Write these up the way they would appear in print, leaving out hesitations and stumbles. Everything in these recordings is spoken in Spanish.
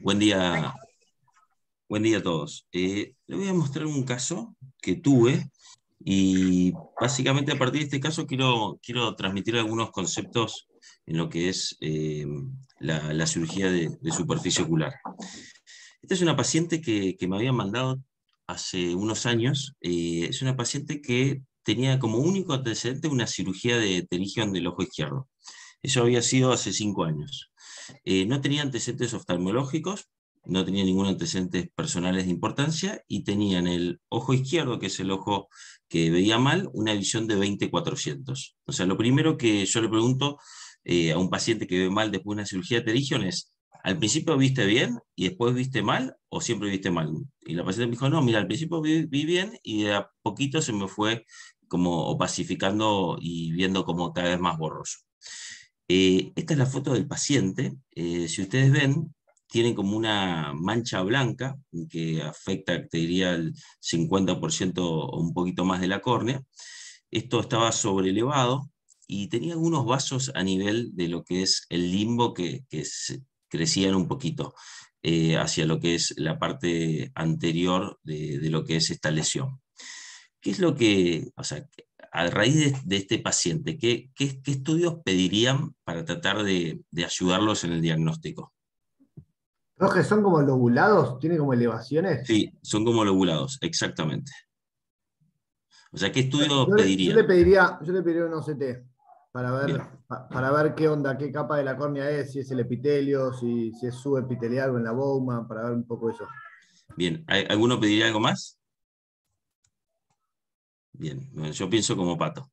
Buen día a todos. Le voy a mostrar un caso que tuve y básicamente a partir de este caso quiero transmitir algunos conceptos en lo que es la cirugía de superficie ocular. Esta es una paciente que me habían mandado hace unos años. Es una paciente que tenía como único antecedente una cirugía de pterigión del ojo izquierdo. Eso había sido hace 5 años. No tenía antecedentes oftalmológicos, no tenía ningún antecedentes personales de importancia y tenía en el ojo izquierdo, que es el ojo que veía mal, una visión de 20/400. O sea, lo primero que yo le pregunto a un paciente que ve mal después de una cirugía de pterigión es, ¿al principio viste bien y después viste mal o siempre viste mal? Y la paciente me dijo, no, mira, al principio vi bien y de a poquito se me fue como opacificando y viendo como cada vez más borroso. Esta es la foto del paciente. Si ustedes ven, tiene como una mancha blanca que afecta, te diría, el 50% o un poquito más de la córnea. Esto estaba sobrelevado y tenía algunos vasos a nivel de lo que es el limbo que crecían un poquito hacia lo que es la parte anterior de lo que es esta lesión. ¿Qué es lo que, o sea, a raíz de este paciente, qué estudios pedirían para tratar de ayudarlos en el diagnóstico? Roges son como lobulados, tiene como elevaciones. Sí, son como lobulados, exactamente. O sea, ¿qué Yo, estudios yo le, yo le pedirían? pediría, yo le pediría un OCT para ver, Bien, para ver qué onda, qué capa de la córnea es, si es el epitelio, si es subepitelial o en la Bowman, para ver un poco eso. bien. ¿Alguno pediría algo más? Bien, bueno, yo pienso como Pato.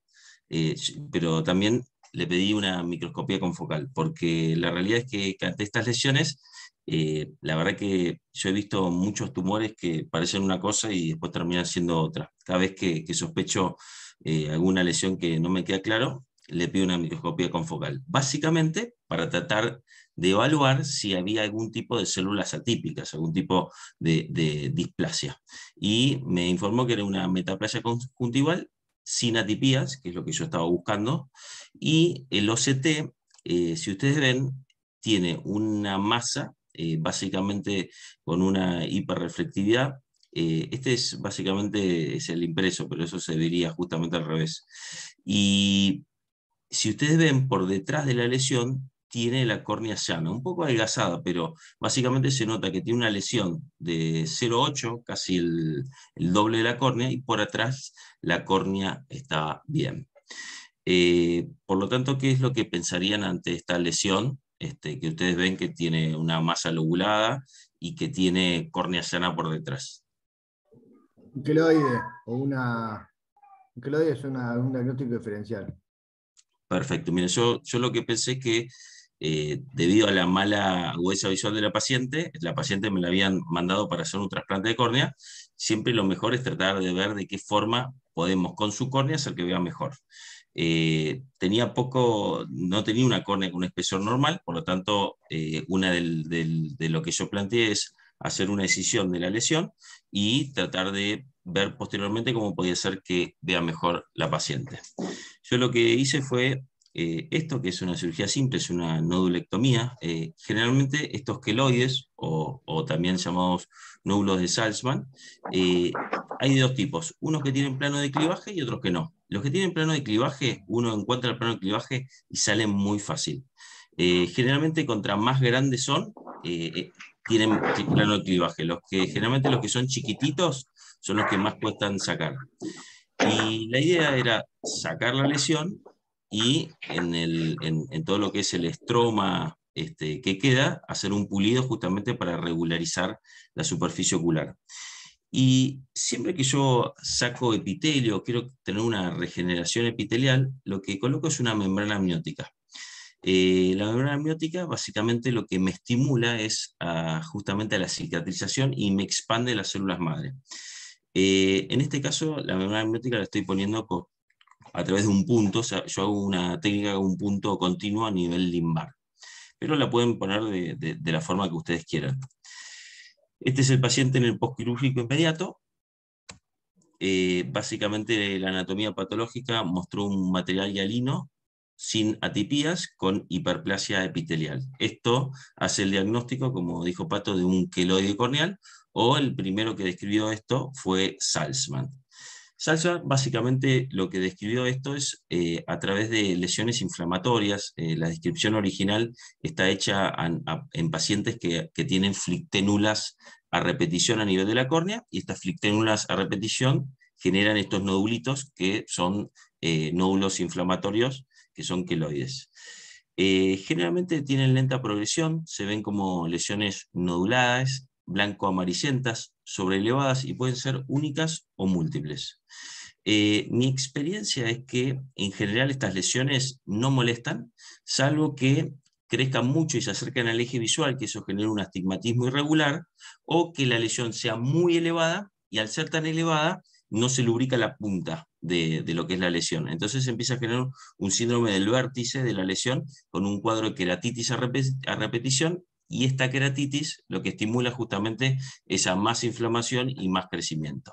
Pero también le pedí una microscopía confocal, porque la realidad es que ante estas lesiones, la verdad que yo he visto muchos tumores que parecen una cosa y después terminan siendo otra. Cada vez que sospecho alguna lesión que no me queda claro, le pido una microscopía confocal. Básicamente para tratar de evaluar si había algún tipo de células atípicas, algún tipo de displasia. Y me informó que era una metaplasia conjuntival sin atipías, que es lo que yo estaba buscando, y el OCT, si ustedes ven, tiene una masa, básicamente con una hiperreflectividad. Este es básicamente es el impreso, pero eso se vería justamente al revés. Y si ustedes ven por detrás de la lesión, tiene la córnea llana, un poco adelgazada, pero básicamente se nota que tiene una lesión de 0,8, casi el doble de la córnea, y por atrás la córnea está bien. Por lo tanto, ¿qué es lo que pensarían ante esta lesión? Que ustedes ven que tiene una masa lobulada y que tiene córnea llana por detrás. Un queloide un queloide es un diagnóstico diferencial. Perfecto. Mire, yo lo que pensé es que debido a la mala agudeza visual de la paciente me la habían mandado para hacer un trasplante de córnea. Siempre lo mejor es tratar de ver de qué forma podemos con su córnea hacer que vea mejor. No tenía una córnea con un espesor normal, por lo tanto, de lo que yo planteé es hacer una decisión de la lesión y tratar de ver posteriormente cómo podía ser que vea mejor la paciente. Yo lo que hice fue esto, que es una cirugía simple, es una nodulectomía. Generalmente estos queloides, o también llamados nódulos de Salzmann, eh, hay de dos tipos, unos que tienen plano de clivaje y otros que no. Los que tienen plano de clivaje, uno encuentra el plano de clivaje y salen muy fácil. Generalmente, contra más grandes son, tienen plano de clivaje. Generalmente los que son chiquititos son los que más cuestan sacar. Y la idea era sacar la lesión y en todo lo que es el estroma que queda, hacer un pulido justamente para regularizar la superficie ocular. Y siempre que yo saco epitelio, quiero tener una regeneración epitelial, lo que coloco es una membrana amniótica. La membrana amniótica básicamente lo que me estimula es justamente a la cicatrización y me expande las células madre. En este caso, la membrana amniótica la estoy poniendo a través de un punto, o sea, yo hago una técnica de un punto continuo a nivel limbar, pero la pueden poner de la forma que ustedes quieran. Este es el paciente en el postquirúrgico inmediato. Básicamente la anatomía patológica mostró un material hialino sin atipías, con hiperplasia epitelial. Esto hace el diagnóstico, como dijo Pato, de un queloide corneal, o el primero que describió esto fue Salzman. Salzman básicamente lo que describió esto es a través de lesiones inflamatorias. La descripción original está hecha en pacientes que tienen flicténulas a repetición a nivel de la córnea, y estas flicténulas a repetición generan estos nodulitos que son nódulos inflamatorios, que son queloides. Generalmente tienen lenta progresión, se ven como lesiones noduladas, blanco-amarillentas, sobrelevadas, y pueden ser únicas o múltiples. Mi experiencia es que en general estas lesiones no molestan, salvo que crezcan mucho y se acerquen al eje visual, que eso genera un astigmatismo irregular, o que la lesión sea muy elevada, y al ser tan elevada no se lubrica la punta de lo que es la lesión. Entonces se empieza a generar un síndrome del vértice de la lesión, con un cuadro de queratitis a repetición, y esta queratitis lo que estimula justamente esa más inflamación y más crecimiento.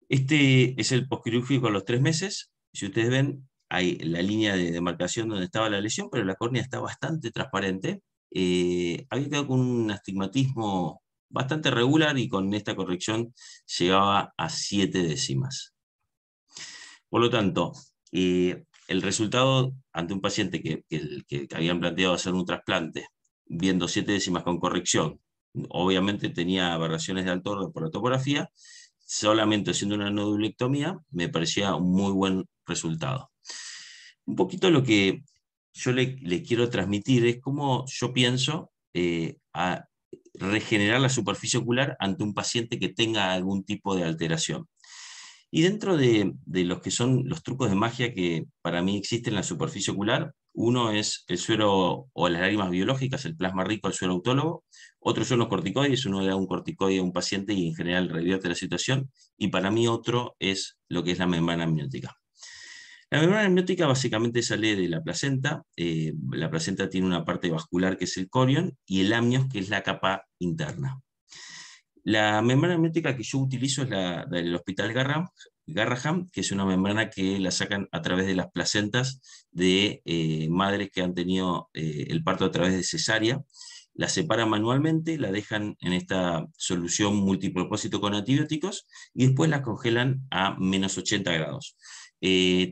Este es el posquirúrgico a los 3 meses. Si ustedes ven, hay la línea de demarcación donde estaba la lesión, pero la córnea está bastante transparente. Había quedado con un astigmatismo bastante regular, y con esta corrección llegaba a 7 décimas. Por lo tanto, el resultado ante un paciente que habían planteado hacer un trasplante, viendo 7 décimas con corrección, obviamente tenía aberraciones de alto orden por la topografía, solamente haciendo una nodulectomía, me parecía un muy buen resultado. Un poquito lo que yo le quiero transmitir es cómo yo pienso a regenerar la superficie ocular ante un paciente que tenga algún tipo de alteración. Y dentro de los que son los trucos de magia que para mí existen en la superficie ocular, uno es el suero o las lágrimas biológicas, el plasma rico, el suero autólogo. Otro son los corticoides, uno le da un corticoide a un paciente y en general revierte la situación. Y para mí otro es lo que es la membrana amniótica. La membrana amniótica básicamente sale de la placenta. La placenta tiene una parte vascular que es el corion, y el amnios, que es la capa interna. La membrana amniótica que yo utilizo es la del Hospital Garraham, que es una membrana que la sacan a través de las placentas de madres que han tenido el parto a través de cesárea. La separan manualmente, la dejan en esta solución multipropósito con antibióticos, y después la congelan a menos 80 grados.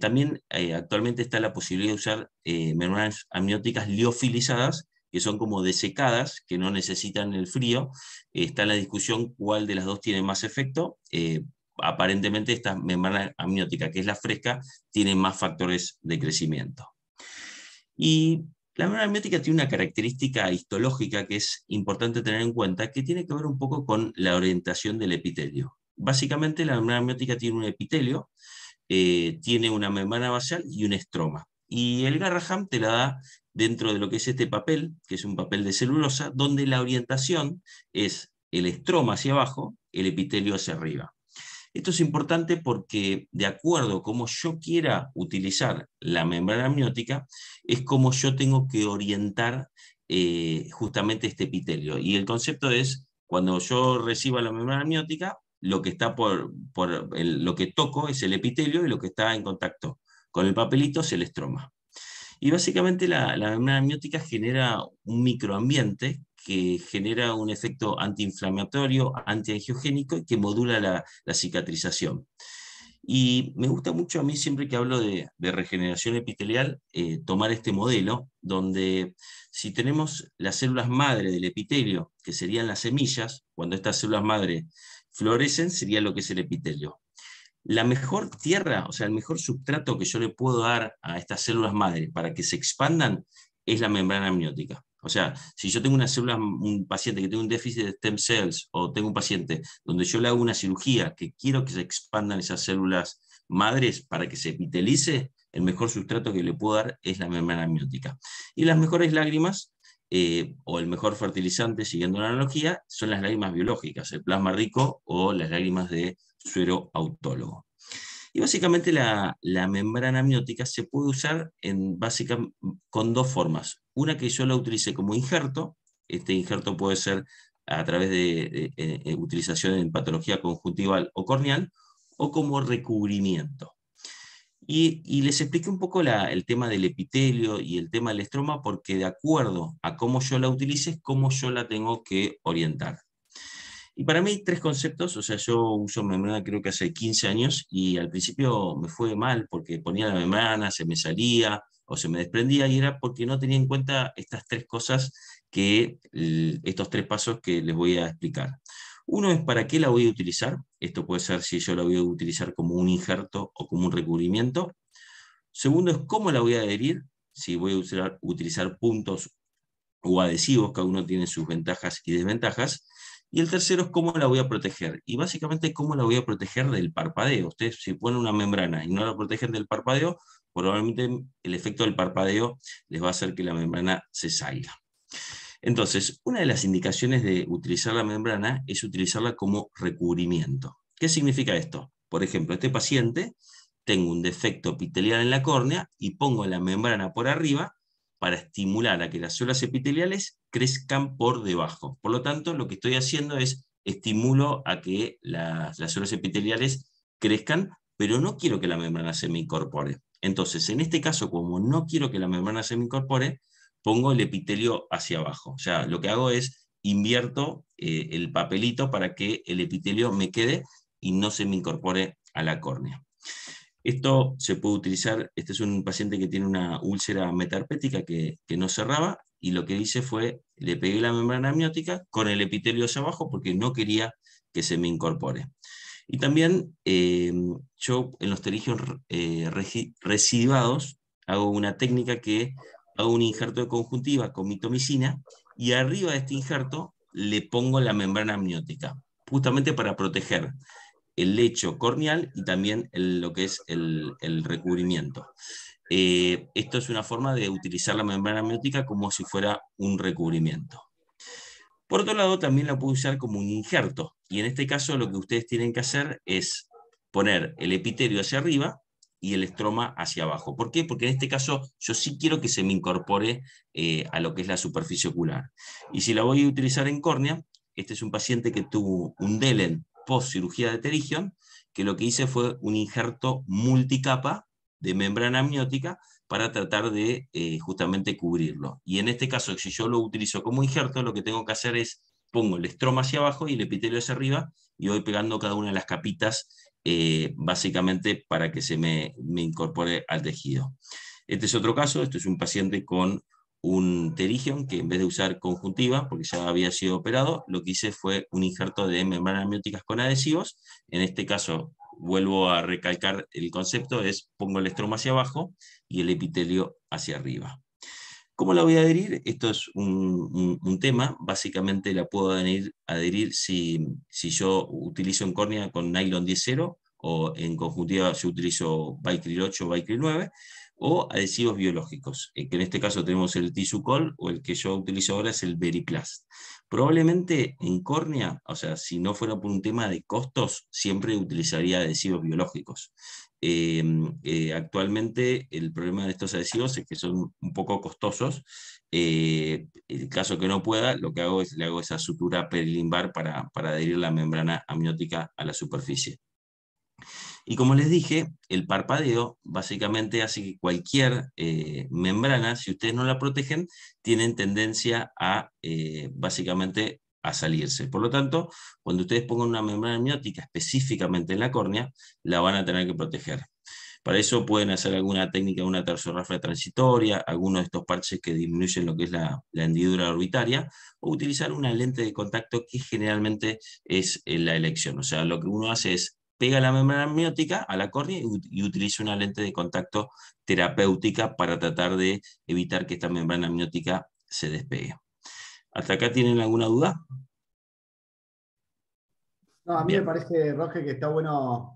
También actualmente está la posibilidad de usar membranas amnióticas liofilizadas, que son como desecadas, que no necesitan el frío. Está en la discusión cuál de las dos tiene más efecto. Aparentemente esta membrana amniótica, que es la fresca, tiene más factores de crecimiento. Y la membrana amniótica tiene una característica histológica que es importante tener en cuenta, que tiene que ver un poco con la orientación del epitelio. Básicamente la membrana amniótica tiene un epitelio, tiene una membrana basal y un estroma. Y el Garraham te la da dentro de lo que es este papel, que es un papel de celulosa, donde la orientación es el estroma hacia abajo, el epitelio hacia arriba. Esto es importante porque, de acuerdo a cómo yo quiera utilizar la membrana amniótica, es como yo tengo que orientar justamente este epitelio. Y el concepto es, cuando yo reciba la membrana amniótica, lo que está lo que toco es el epitelio, y lo que está en contacto con el papelito es el estroma. Y básicamente la membrana amniótica genera un microambiente que genera un efecto antiinflamatorio, antiangiogénico, y que modula la cicatrización. Y me gusta mucho a mí, siempre que hablo de regeneración epitelial, tomar este modelo, donde si tenemos las células madre del epitelio, que serían las semillas, cuando estas células madre florecen, sería lo que es el epitelio. La mejor tierra, o sea, el mejor substrato que yo le puedo dar a estas células madre para que se expandan es la membrana amniótica. O sea, si yo tengo una célula, un paciente que tiene un déficit de stem cells, o tengo un paciente donde yo le hago una cirugía que quiero que se expandan esas células madres para que se epitelice, el mejor sustrato que le puedo dar es la membrana amniótica. Y las mejores lágrimas, o el mejor fertilizante, siguiendo la analogía, son las lágrimas biológicas, el plasma rico o las lágrimas de suero autólogo. Y básicamente la membrana amniótica se puede usar con dos formas. Una, que yo la utilice como injerto. Este injerto puede ser a través de utilización en patología conjuntival o corneal, o como recubrimiento. Y les expliqué un poco el tema del epitelio y el tema del estroma, porque de acuerdo a cómo yo la utilice, es cómo yo la tengo que orientar. Y para mí, tres conceptos, o sea, yo uso membrana creo que hace 15 años y al principio me fue mal porque ponía la membrana, se me salía o se me desprendía y era porque no tenía en cuenta estas tres cosas estos tres pasos que les voy a explicar. Uno es para qué la voy a utilizar. Esto puede ser si yo la voy a utilizar como un injerto o como un recubrimiento. Segundo es cómo la voy a adherir, si voy a utilizar puntos o adhesivos, cada uno tiene sus ventajas y desventajas. Y el tercero es cómo la voy a proteger. Y básicamente cómo la voy a proteger del parpadeo. Ustedes si ponen una membrana y no la protegen del parpadeo, probablemente el efecto del parpadeo les va a hacer que la membrana se salga. Entonces, una de las indicaciones de utilizar la membrana es utilizarla como recubrimiento. ¿Qué significa esto? Por ejemplo, este paciente, tengo un defecto epitelial en la córnea y pongo la membrana por arriba para estimular a que las células epiteliales crezcan por debajo. Por lo tanto, lo que estoy haciendo es estimulo a que las células epiteliales crezcan, pero no quiero que la membrana se me incorpore. Entonces, en este caso, como no quiero que la membrana se me incorpore, pongo el epitelio hacia abajo. O sea, lo que hago es invierto el papelito para que el epitelio me quede y no se me incorpore a la córnea. Esto se puede utilizar, este es un paciente que tiene una úlcera metaherpética que no cerraba, y lo que hice fue, le pegué la membrana amniótica con el epitelio hacia abajo porque no quería que se me incorpore. Y también yo en los pterigios residuados hago una técnica que hago un injerto de conjuntiva con mitomicina y arriba de este injerto le pongo la membrana amniótica, justamente para proteger el lecho corneal y también lo que es el recubrimiento. Esto es una forma de utilizar la membrana amniótica como si fuera un recubrimiento. Por otro lado, también la puedo usar como un injerto, y en este caso lo que ustedes tienen que hacer es poner el epitelio hacia arriba y el estroma hacia abajo. ¿Por qué? Porque en este caso yo sí quiero que se me incorpore a lo que es la superficie ocular. Y si la voy a utilizar en córnea, este es un paciente que tuvo un DELEN post cirugía de pterygium, que lo que hice fue un injerto multicapa de membrana amniótica para tratar de justamente cubrirlo. Y en este caso, si yo lo utilizo como injerto, lo que tengo que hacer es pongo el estroma hacia abajo y el epitelio hacia arriba y voy pegando cada una de las capitas básicamente para que se me incorpore al tejido. Este es otro caso, este es un paciente con un pterygium que en vez de usar conjuntiva, porque ya había sido operado, lo que hice fue un injerto de membranas amnióticas con adhesivos. En este caso, vuelvo a recalcar el concepto, es pongo el estroma hacia abajo y el epitelio hacia arriba. ¿Cómo la voy a adherir? Esto es un tema. Básicamente la puedo adherir si yo utilizo en córnea con nylon 10-0 o en conjuntiva yo utilizo Bicryl 8 o Bicryl 9 o adhesivos biológicos, que en este caso tenemos el Tisucol o el que yo utilizo ahora es el Veriplast. Probablemente en córnea, o sea, si no fuera por un tema de costos, siempre utilizaría adhesivos biológicos. Actualmente el problema de estos adhesivos es que son un poco costosos. En caso que no pueda, lo que hago es le hago esa sutura perilimbar para adherir la membrana amniótica a la superficie. Y como les dije, el parpadeo básicamente hace que cualquier membrana, si ustedes no la protegen, tienen tendencia a básicamente a salirse. Por lo tanto, cuando ustedes pongan una membrana amniótica específicamente en la córnea, la van a tener que proteger. Para eso pueden hacer alguna técnica, una terciorrafia transitoria, algunos de estos parches que disminuyen lo que es la hendidura orbitaria, o utilizar una lente de contacto que generalmente es la elección. O sea, lo que uno hace es pega la membrana amniótica a la córnea y utiliza una lente de contacto terapéutica para tratar de evitar que esta membrana amniótica se despegue. ¿Hasta acá tienen alguna duda? No, a mí me Bien. parece, Roge, que está bueno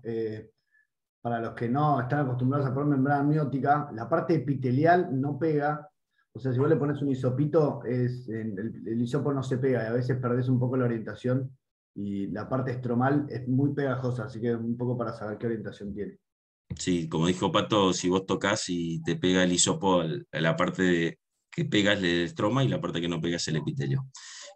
para los que no están acostumbrados a poner membrana amniótica, la parte epitelial no pega. O sea, si vos le pones un hisopito, el hisopo no se pega y a veces perdés un poco la orientación y la parte estromal es muy pegajosa, así que un poco para saber qué orientación tiene. Sí, como dijo Pato, si vos tocas y te pega el hisopo a la parte que pega es el estroma y la parte que no pega es el epitelio.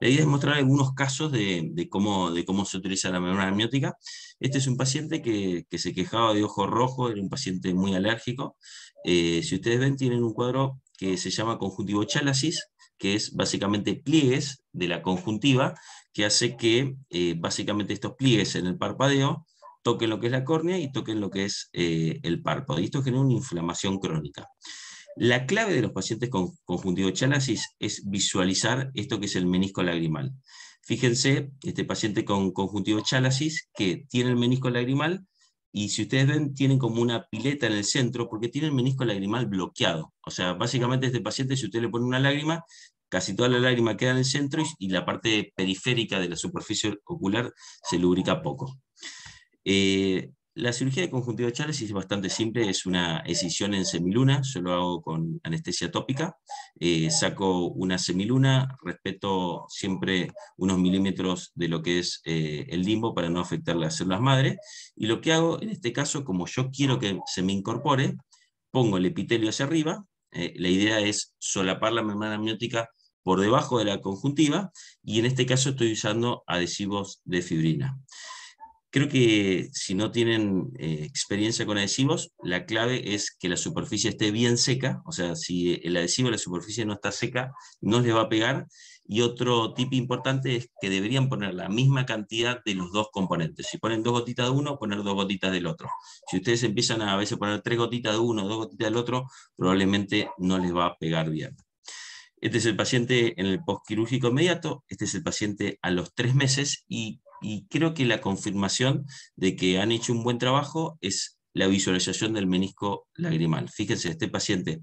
La idea es mostrar algunos casos de cómo se utiliza la membrana amniótica. Este es un paciente que se quejaba de ojo rojo, era un paciente muy alérgico. Si ustedes ven, tienen un cuadro que se llama conjuntivochalasis, que es básicamente pliegues de la conjuntiva, que hace que básicamente estos pliegues en el parpadeo toquen lo que es la córnea y toquen lo que es el párpado. Y esto genera una inflamación crónica. La clave de los pacientes con conjuntivochalasis es visualizar esto que es el menisco lagrimal. Fíjense, este paciente con conjuntivochalasis que tiene el menisco lagrimal, y si ustedes ven, tienen como una pileta en el centro porque tiene el menisco lagrimal bloqueado. O sea, básicamente este paciente, si usted le pone una lágrima, casi toda la lágrima queda en el centro y la parte periférica de la superficie ocular se lubrica poco. La cirugía de conjuntivochalasis es bastante simple, es una escisión en semiluna, yo lo hago con anestesia tópica, saco una semiluna, respeto siempre unos milímetros de lo que es el limbo para no afectar las células madre, y lo que hago en este caso, como yo quiero que se me incorpore, pongo el epitelio hacia arriba, la idea es solapar la membrana amniótica por debajo de la conjuntiva, y en este caso estoy usando adhesivos de fibrina. Creo que si no tienen experiencia con adhesivos, la clave es que la superficie esté bien seca, o sea, si el adhesivo de la superficie no está seca, no les va a pegar. Y otro tip importante es que deberían poner la misma cantidad de los dos componentes. Si ponen 2 gotitas de uno, poner 2 gotitas del otro. Si ustedes empiezan a veces poner 3 gotitas de uno, 2 gotitas del otro, probablemente no les va a pegar bien. Este es el paciente en el postquirúrgico inmediato, este es el paciente a los 3 meses, y creo que la confirmación de que han hecho un buen trabajo es la visualización del menisco lagrimal. Fíjense, este paciente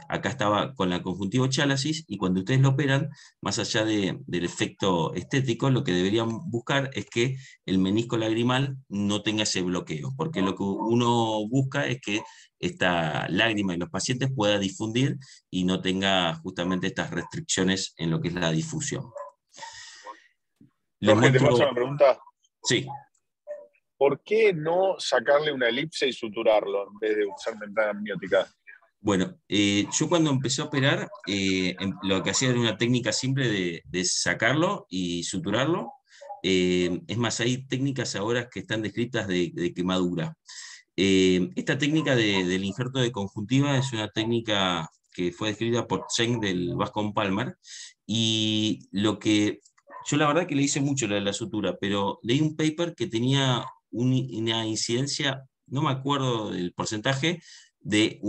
acá estaba con la conjuntivochalasis, y cuando ustedes lo operan, más allá del efecto estético, lo que deberían buscar es que el menisco lagrimal no tenga ese bloqueo, porque lo que uno busca es que esta lágrima en los pacientes pueda difundir y no tenga justamente estas restricciones en lo que es la difusión. Les Jorge, te paso muestro, una pregunta. sí. ¿Por qué no sacarle una elipse y suturarlo en vez de usar membrana amniótica? Bueno, yo cuando empecé a operar, lo que hacía era una técnica simple de sacarlo y suturarlo. Es más, hay técnicas ahora que están descritas de quemadura. Esta técnica del injerto de conjuntiva es una técnica que fue descrita por Cheng del Bascom Palmer, y lo que yo la verdad que le hice mucho la de la sutura, pero leí un paper que tenía una incidencia, no me acuerdo del porcentaje, de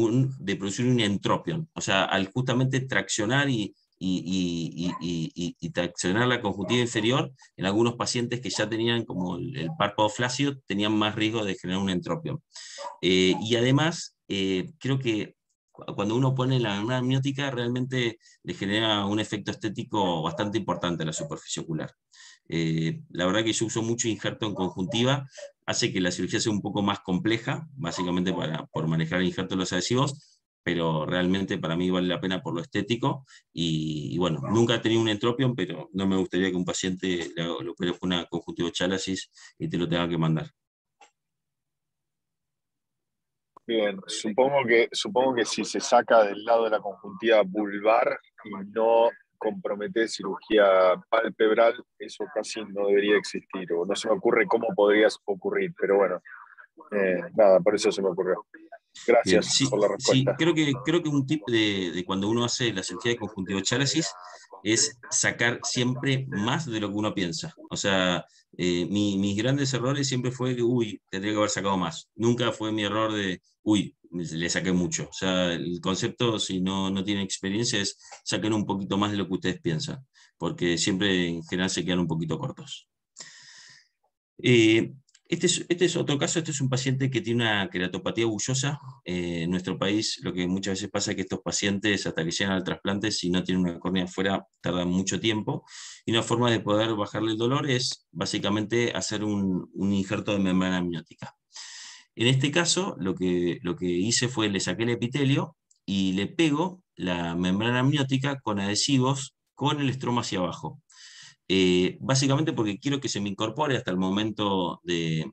producir un entropion. O sea, al justamente traccionar y traccionar la conjuntiva inferior, en algunos pacientes que ya tenían como el párpado flácido, tenían más riesgo de generar un entropion. Y además, creo que cuando uno pone la membrana amniótica, realmente le genera un efecto estético bastante importante a la superficie ocular. La verdad que yo uso mucho injerto en conjuntiva, hace que la cirugía sea un poco más compleja, básicamente por manejar el injerto de los adhesivos, pero realmente para mí vale la pena por lo estético. Y bueno, nunca he tenido un entropion, pero no me gustaría que un paciente lo opere con una conjuntivochalasis y te lo tenga que mandar. Bien, supongo que si se saca del lado de la conjuntiva vulvar y no compromete cirugía palpebral, eso casi no debería existir, o no se me ocurre cómo podría ocurrir, pero bueno, nada, por eso se me ocurrió. Bien, Gracias sí, por la sí, respuesta. creo que un tip de cuando uno hace la cirugía de conjuntivochalasis es sacar siempre más de lo que uno piensa. O sea, mis grandes errores siempre fue que, uy, tendría que haber sacado más. Nunca fue mi error de, uy, le saqué mucho. O sea, el concepto, si no tienen experiencia, es saquen un poquito más de lo que ustedes piensan, porque siempre en general se quedan un poquito cortos. Eh, este es otro caso, este es un paciente que tiene una queratopatía bullosa. En nuestro país lo que muchas veces pasa es que estos pacientes, hasta que llegan al trasplante, si no tienen una córnea afuera, tardan mucho tiempo. Y una forma de poder bajarle el dolor es básicamente hacer un injerto de membrana amniótica. En este caso, lo que hice fue le saqué el epitelio y le pego la membrana amniótica con adhesivos con el estroma hacia abajo. Básicamente porque quiero que se me incorpore hasta el momento de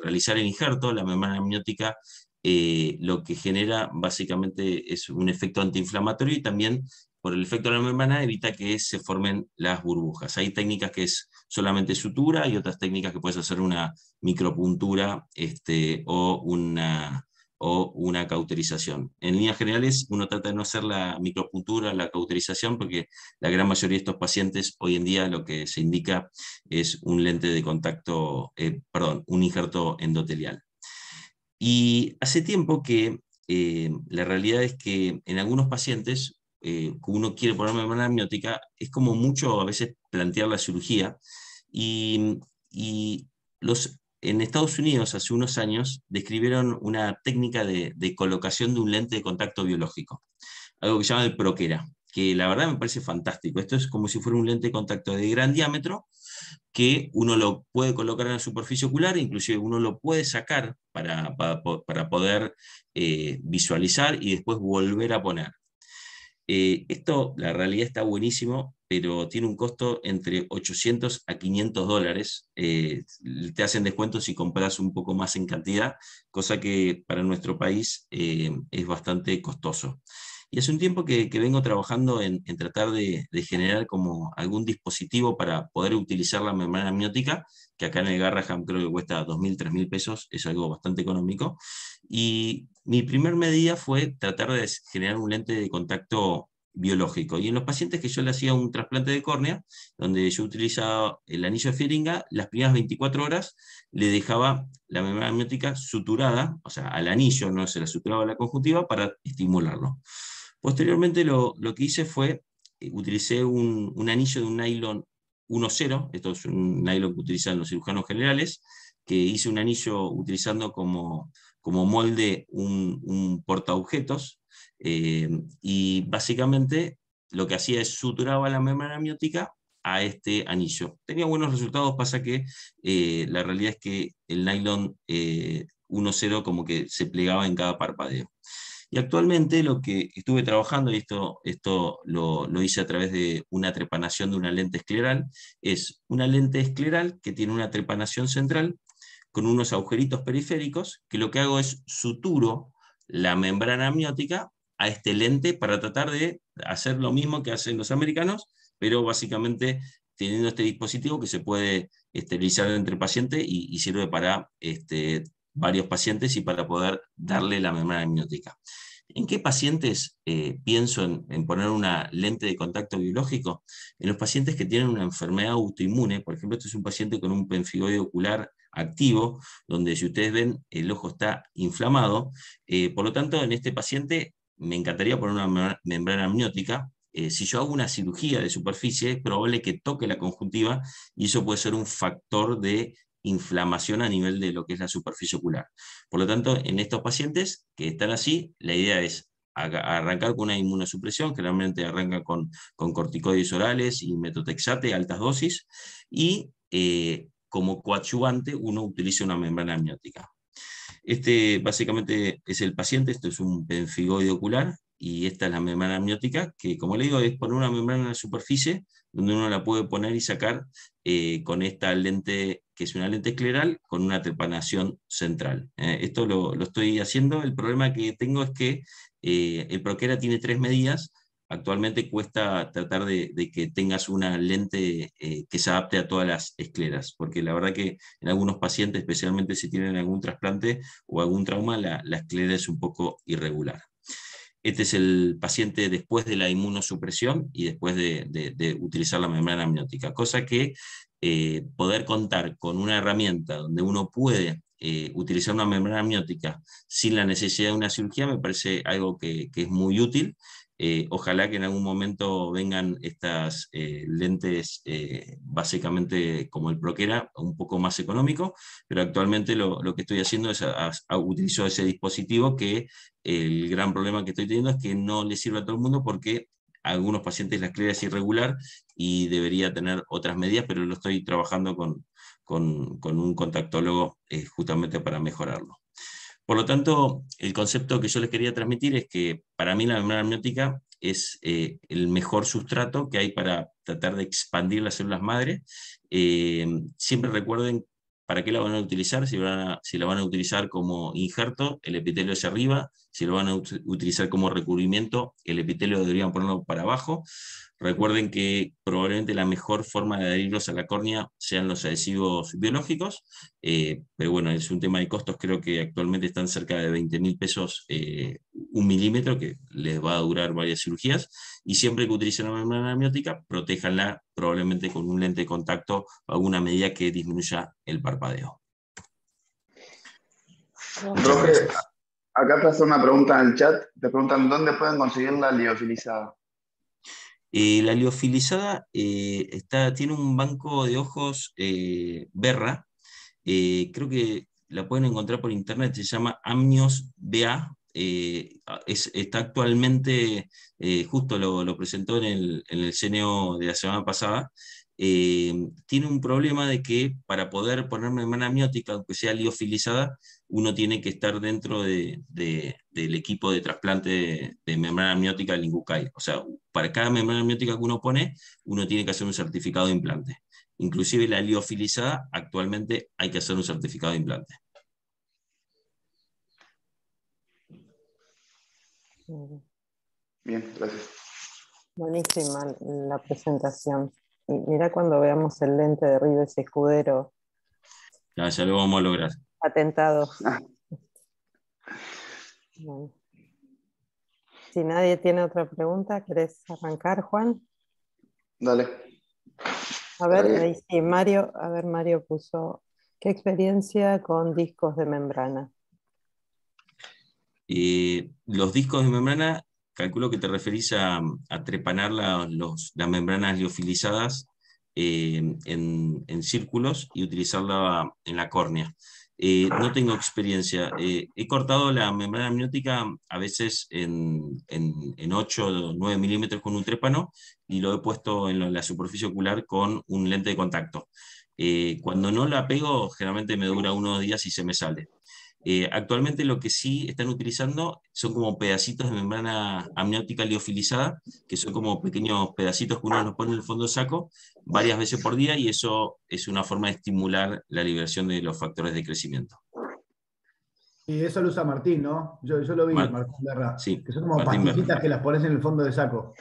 realizar el injerto. La membrana amniótica lo que genera básicamente es un efecto antiinflamatorio y también por el efecto de la membrana, evita que se formen las burbujas. Hay técnicas que es solamente sutura y otras técnicas que puedes hacer una micropuntura o una cauterización. En líneas generales, uno trata de no hacer la micropuntura, la cauterización, porque la gran mayoría de estos pacientes hoy en día lo que se indica es un lente de contacto, un injerto endotelial. Y hace tiempo que la realidad es que en algunos pacientes, que uno quiere poner membrana amniótica, es como mucho a veces plantear la cirugía, y, y en Estados Unidos hace unos años describieron una técnica de colocación de un lente de contacto biológico, algo que se llama el Proquera, que la verdad me parece fantástico. Esto es como si fuera un lente de contacto de gran diámetro, que uno lo puede colocar en la superficie ocular, inclusive uno lo puede sacar para poder visualizar y después volver a poner. Esto, la realidad está buenísimo, pero tiene un costo entre 800 a 500 dólares. Te hacen descuentos si compras un poco más en cantidad, cosa que para nuestro país es bastante costoso. Y hace un tiempo que vengo trabajando en tratar de generar como algún dispositivo para poder utilizar la membrana amniótica, que acá en el Garraham creo que cuesta 2.000, 3.000 pesos, es algo bastante económico. Y mi primer medida fue tratar de generar un lente de contacto biológico. Y en los pacientes que yo le hacía un trasplante de córnea, donde yo utilizaba el anillo de Feringa, las primeras 24 horas le dejaba la membrana amniótica suturada, o sea, al anillo, no se la suturaba a la conjuntiva, para estimularlo. Posteriormente lo que hice fue, utilicé un anillo de un nylon 1.0, esto es un nylon que utilizan los cirujanos generales, que hice un anillo utilizando como molde un portaobjetos, y básicamente lo que hacía es suturaba la membrana amniótica a este anillo. Tenía buenos resultados, pasa que la realidad es que el nylon 1.0 como que se plegaba en cada parpadeo. Y actualmente lo que estuve trabajando, y esto lo hice a través de una trepanación de una lente escleral, es una lente escleral que tiene una trepanación central con unos agujeritos periféricos, que lo que hago es suturo la membrana amniótica a este lente para tratar de hacer lo mismo que hacen los americanos, pero básicamente teniendo este dispositivo que se puede esterilizar entre pacientes y sirve para varios pacientes y para poder darle la membrana amniótica. ¿En qué pacientes pienso en poner una lente de contacto biológico? En los pacientes que tienen una enfermedad autoinmune. Por ejemplo, este es un paciente con un pemfigoide ocular activo, donde si ustedes ven el ojo está inflamado. Por lo tanto, en este paciente me encantaría poner una membrana amniótica. Si yo hago una cirugía de superficie, es probable que toque la conjuntiva y eso puede ser un factor de inflamación a nivel de lo que es la superficie ocular. Por lo tanto, en estos pacientes que están así, la idea es arrancar con una inmunosupresión, generalmente arranca con corticoides orales y metotrexate, altas dosis, y como coadyuvante uno utiliza una membrana amniótica. Este básicamente es el paciente, esto es un pemfigoide ocular, y esta es la membrana amniótica, que como le digo, es poner una membrana en la superficie, donde uno la puede poner y sacar con esta lente, que es una lente escleral, con una trepanación central. Esto lo estoy haciendo. El problema que tengo es que el Proquera tiene 3 medidas. Actualmente cuesta tratar de que tengas una lente que se adapte a todas las escleras, porque la verdad que en algunos pacientes, especialmente si tienen algún trasplante o algún trauma, la esclera es un poco irregular. Este es el paciente después de la inmunosupresión y después de utilizar la membrana amniótica, cosa que poder contar con una herramienta donde uno puede utilizar una membrana amniótica sin la necesidad de una cirugía me parece algo que es muy útil. Ojalá que en algún momento vengan estas lentes básicamente como el Proquera, un poco más económico, pero actualmente lo que estoy haciendo es utilizo ese dispositivo, que el gran problema que estoy teniendo es que no le sirve a todo el mundo porque a algunos pacientes la esclera es irregular y debería tener otras medidas, pero lo estoy trabajando con un contactólogo justamente para mejorarlo. Por lo tanto, el concepto que yo les quería transmitir es que para mí la membrana amniótica es el mejor sustrato que hay para tratar de expandir las células madre. Siempre recuerden para qué la van a utilizar, si la van a utilizar como injerto, el epitelio hacia arriba, si lo van a utilizar como recubrimiento, el epitelio deberían ponerlo para abajo. Recuerden que probablemente la mejor forma de adherirlos a la córnea sean los adhesivos biológicos, pero bueno, es un tema de costos, creo que actualmente están cerca de 20.000 pesos 1 milímetro, que les va a durar varias cirugías, y siempre que utilicen una membrana amniótica, protéjanla probablemente con un lente de contacto o alguna medida que disminuya el parpadeo. Muchas Roge, gracias. acá te hace una pregunta en el chat. Te preguntan dónde pueden conseguir la liofilizada. La liofilizada tiene un banco de ojos Berra. Creo que la pueden encontrar por internet, se llama Amnios BA. Está actualmente, justo lo presentó en el CNO de la semana pasada. Tiene un problema de que para poder poner membrana amniótica, aunque sea liofilizada, uno tiene que estar dentro del equipo de trasplante de membrana amniótica del Ingucay. O sea, para cada membrana amniótica que uno pone, uno tiene que hacer un certificado de implante. Inclusive la liofilizada, actualmente hay que hacer un certificado de implante. Bien, gracias. Buenísima la presentación. Y mira cuando veamos el lente de Rives Escudero Ya lo vamos a lograr. patentado. Bueno. Si nadie tiene otra pregunta, ¿querés arrancar, Juan? Dale. A ver, ahí sí, Mario puso, ¿qué experiencia con discos de membrana? Los discos de membrana, calculo que te referís a trepanar las membranas liofilizadas en círculos y utilizarla en la córnea. No tengo experiencia. He cortado la membrana amniótica a veces en 8 o 9 milímetros con un trépano y lo he puesto en la superficie ocular con un lente de contacto. Cuando no la pego, generalmente me dura unos días y se me sale. Actualmente lo que sí están utilizando son como pedacitos de membrana amniótica liofilizada, que son como pequeños pedacitos que uno los pone en el fondo del saco varias veces por día, y eso es una forma de estimular la liberación de los factores de crecimiento. Y eso lo usa Martín, ¿no? Yo lo vi, Martín Berra. Sí, Que son como Martín Berra. pastillitas que las pones en el fondo del saco.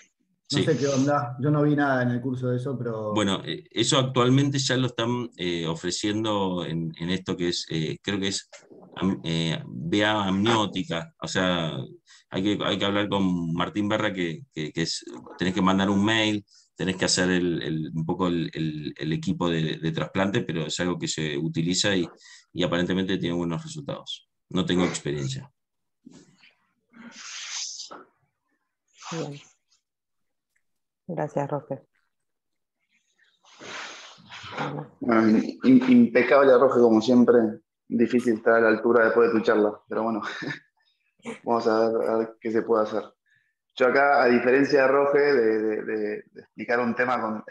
No Sí. sé qué onda. Yo no vi nada en el curso de eso, pero... Bueno, eso actualmente ya lo están ofreciendo en esto que es, creo que es vía amniótica. O sea, hay que hablar con Martín Berra, tenés que mandar un mail, tenés que hacer un poco el equipo de trasplante, pero es algo que se utiliza y aparentemente tiene buenos resultados. No tengo experiencia. Bien. Gracias, Roger. Bueno, impecable, Roge, como siempre. Difícil estar a la altura después de tu charla, pero bueno, vamos a ver qué se puede hacer. Yo acá, a diferencia de Roge, de explicar un tema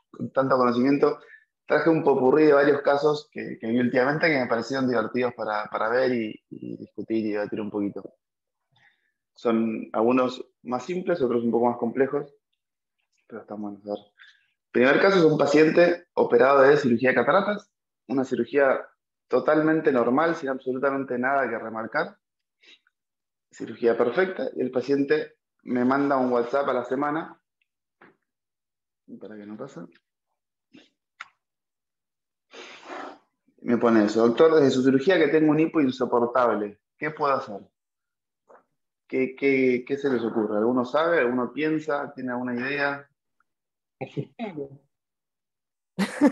con tanto conocimiento, traje un popurrí de varios casos que vi últimamente que me parecieron divertidos para ver y discutir y debatir un poquito. Son algunos más simples, otros un poco más complejos, pero están buenos. A ver. Primer caso es un paciente operado de cirugía de cataratas, una cirugía totalmente normal, sin absolutamente nada que remarcar, cirugía perfecta, y el paciente me manda un WhatsApp a la semana, para que no pase, me pone eso: doctor, desde su cirugía que tengo un hipo insoportable, ¿qué puedo hacer? ¿Qué se les ocurre? ¿Alguno sabe? ¿Alguno piensa? ¿Tiene alguna idea?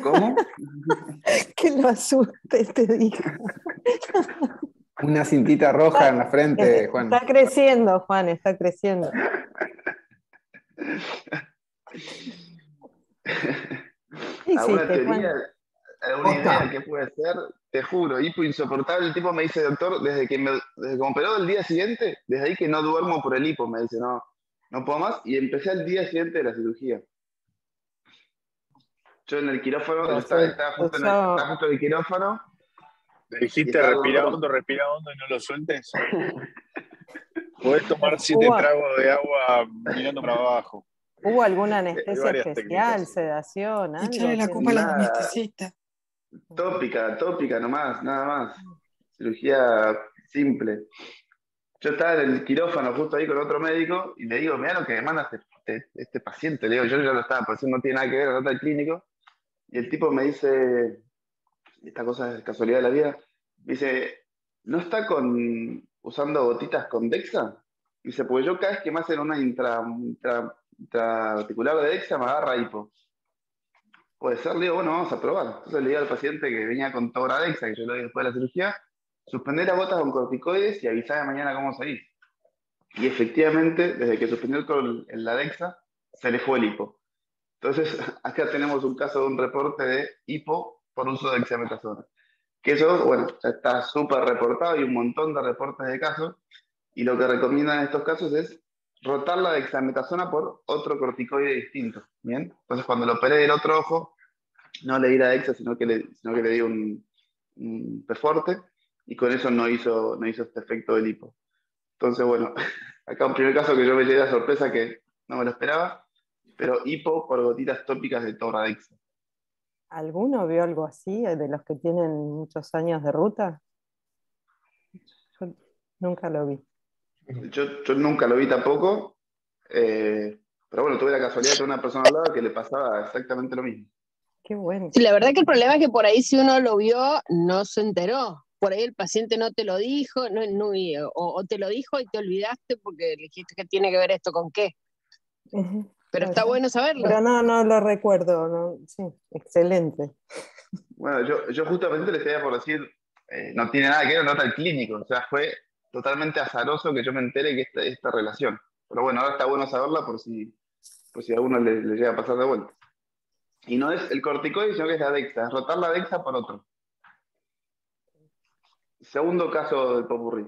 ¿Cómo? Que lo asuste, te digo. Una cintita roja en la frente, Juan. Está creciendo, Juan, está creciendo. ¿Alguna teoría? Juan. ¿Alguna idea qué puede ser? Te juro, hipo insoportable. El tipo me dice: doctor, desde que me operó el día siguiente, desde ahí que no duermo por el hipo, me dice, no puedo más. Y empecé el día siguiente de la cirugía. Yo en el quirófano, estaba justo en el quirófano. Le dijiste respira hondo y no lo sueltes. Podés tomar 7 tragos de agua mirando para abajo. ¿Hubo alguna anestesia especial, técnicas. sedación? Echarle la culpa a la anestesista. Tópica nomás, nada más. Cirugía simple. yo estaba en el quirófano justo ahí con otro médico y le digo, mirá lo que me manda este paciente. Le digo, yo ya lo estaba, por eso no tiene nada que ver, no está el clínico. Y el tipo me dice, esta cosa es casualidad de la vida, me dice, ¿no está usando gotitas con Dexa? Dice, porque yo cada vez que me hacen una intraarticular de Dexa me agarra hipo. Puede ser, le digo, bueno, vamos a probar. Entonces le digo al paciente que venía con Tobradexa, que yo lo di después de la cirugía, suspender las gotas con corticoides y avisar mañana cómo seguir. Y efectivamente, desde que suspendió la Dexa, se le fue el hipo. Entonces, acá tenemos un caso de un reporte de hipo por uso de dexametasona. Que eso, bueno, ya está súper reportado y un montón de reportes de casos. Y lo que recomiendan en estos casos es rotar la dexametasona por otro corticoide distinto. ¿Bien? Entonces, cuando lo operé del otro ojo, no le di la Dexa, sino que le di un Perforte, y con eso no hizo este efecto del hipo. Entonces, bueno, acá un primer caso que yo me llevé la sorpresa que no me lo esperaba, pero hipo por gotitas tópicas de Tobradexa. ¿Alguno vio algo así de los que tienen muchos años de ruta? Yo nunca lo vi. Yo nunca lo vi tampoco, pero bueno, tuve la casualidad de tener una persona al lado que le pasaba exactamente lo mismo. Qué bueno. Sí, la verdad que el problema es que por ahí si uno lo vio, no se enteró. Por ahí el paciente no te lo dijo, o te lo dijo y te olvidaste porque le dijiste que tiene que ver esto con qué. Pero está bueno saberlo. Pero no lo recuerdo. No. Sí, excelente. Bueno, yo justamente les quería por decir, no tiene nada que ver, no está el clínico, o sea, fue totalmente azaroso que yo me entere que esta relación. Pero bueno, ahora está bueno saberla por si a alguno le llega a pasar de vuelta. Y no es el corticoide, sino que es la Dexa, es rotar la Dexa por otro. Segundo caso del popurrí.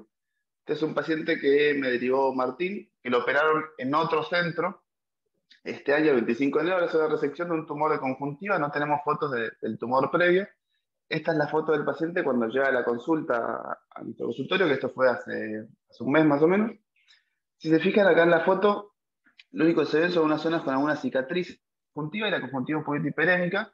Este es un paciente que me derivó Martín, que lo operaron en otro centro. Este año, el 25 de enero, le hizo la resección de un tumor de conjuntiva, no tenemos fotos del tumor previo. Esta es la foto del paciente cuando llega a la consulta a nuestro consultorio, que esto fue hace un mes más o menos. Si se fijan acá en la foto, lo único que se ve son unas zonas con alguna cicatriz conjuntiva y la conjuntiva un poquito hiperémica.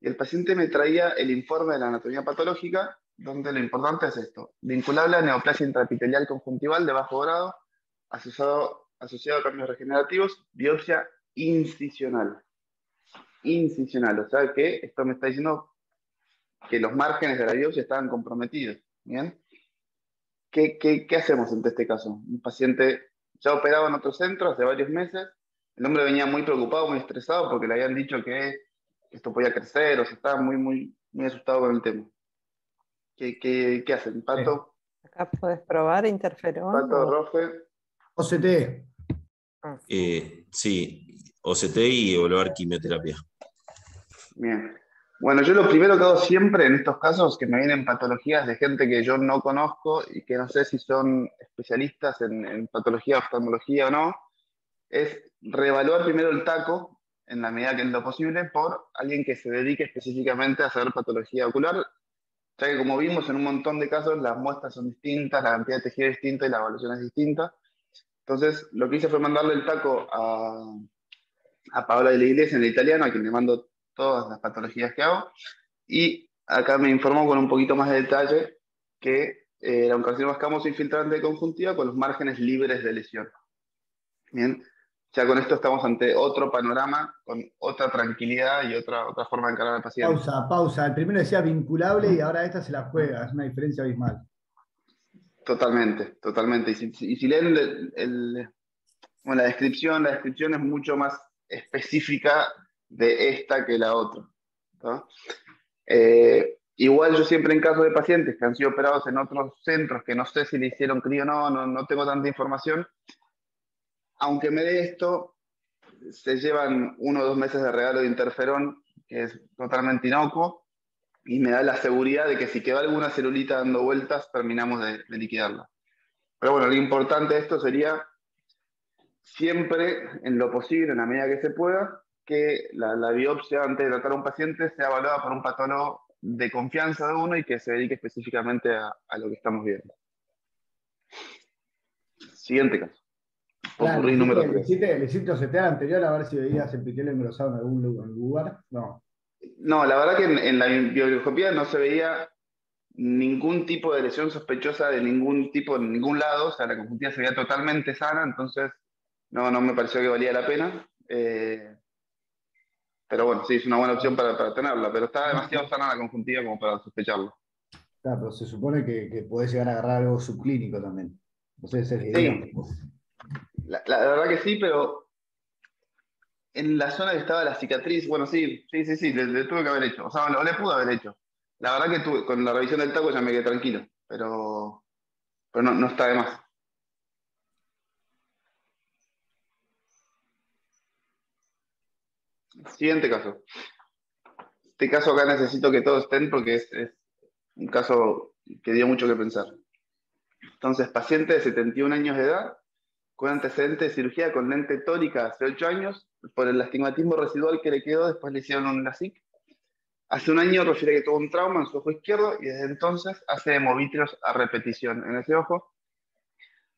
Y el paciente me traía el informe de la anatomía patológica, donde lo importante es esto: vinculable a neoplasia intraepitelial conjuntival de bajo grado, asociado a cambios regenerativos, biopsia incisional. Incisional, o sea que esto me está diciendo que los márgenes de la biopsia estaban comprometidos. ¿Bien? ¿Qué hacemos ante este caso? Un paciente ya operado en otro centro hace varios meses, el hombre venía muy preocupado, muy estresado porque le habían dicho que esto podía crecer, o sea, estaba muy asustado con el tema. ¿Qué hacen? ¿Pato? Acá puedes probar interferón. ¿Pato, Rofe? OCT. Sí, OCT y evaluar quimioterapia. Bien. Bueno, yo lo primero que hago siempre en estos casos, que me vienen patologías de gente que yo no conozco y que no sé si son especialistas en patología, oftalmología o no, es reevaluar primero el taco, en la medida que es lo posible, por alguien que se dedique específicamente a hacer patología ocular, ya que como vimos en un montón de casos las muestras son distintas, la cantidad de tejido es distinta y la evaluación es distinta. Entonces lo que hice fue mandarle el taco a Paola de la Iglesia, en el italiano, a quien le mando todas las patologías que hago, y acá me informó con un poquito más de detalle que era un carcinoma escamoso infiltrante de conjuntiva con los márgenes libres de lesión. Bien, ya con esto estamos ante otro panorama, con otra tranquilidad y otra forma de encarar al paciente. Pausa. El primero decía vinculable y ahora esta se la juega. Es una diferencia abismal. Totalmente. Y si leen la descripción es mucho más específica de esta que la otra, ¿no? Igual yo siempre en caso de pacientes que han sido operados en otros centros, que no sé si le hicieron crío o no tengo tanta información, aunque me dé esto, se llevan 1 o 2 meses de regalo de interferón, que es totalmente inocuo, y me da la seguridad de que si queda alguna celulita dando vueltas, terminamos de liquidarla. Pero bueno, lo importante de esto sería siempre, en lo posible, en la medida que se pueda, que la biopsia antes de tratar a un paciente sea evaluada por un patólogo de confianza de uno y que se dedique específicamente a lo que estamos viendo. Siguiente caso. Claro, Popurrí número 3. le hiciste OCT anterior a ver si veías epitelio engrosado en algún lugar. No. No, la verdad que en la biblioscopía no se veía ningún tipo de lesión sospechosa de ningún tipo en ningún lado, o sea, la conjuntiva se veía totalmente sana, entonces no me pareció que valía la pena. Pero bueno, sí, es una buena opción para tenerla, pero está demasiado sana la conjuntiva como para sospecharlo. Claro, pero se supone que podés llegar a agarrar algo subclínico también. No sé, esa es la idea. Sí, la verdad que sí, pero en la zona que estaba la cicatriz, bueno, sí, le tuve que haber hecho, o sea, le pude haber hecho. La verdad que con la revisión del taco ya me quedé tranquilo, pero no está de más. Siguiente caso. Este caso acá necesito que todos estén porque es un caso que dio mucho que pensar. Entonces, paciente de 71 años de edad, con antecedente de cirugía con lente tórica hace 8 años, por el astigmatismo residual que le quedó, después le hicieron un LASIK. Hace un año refiere que tuvo un trauma en su ojo izquierdo y desde entonces hace hemovitrios a repetición en ese ojo.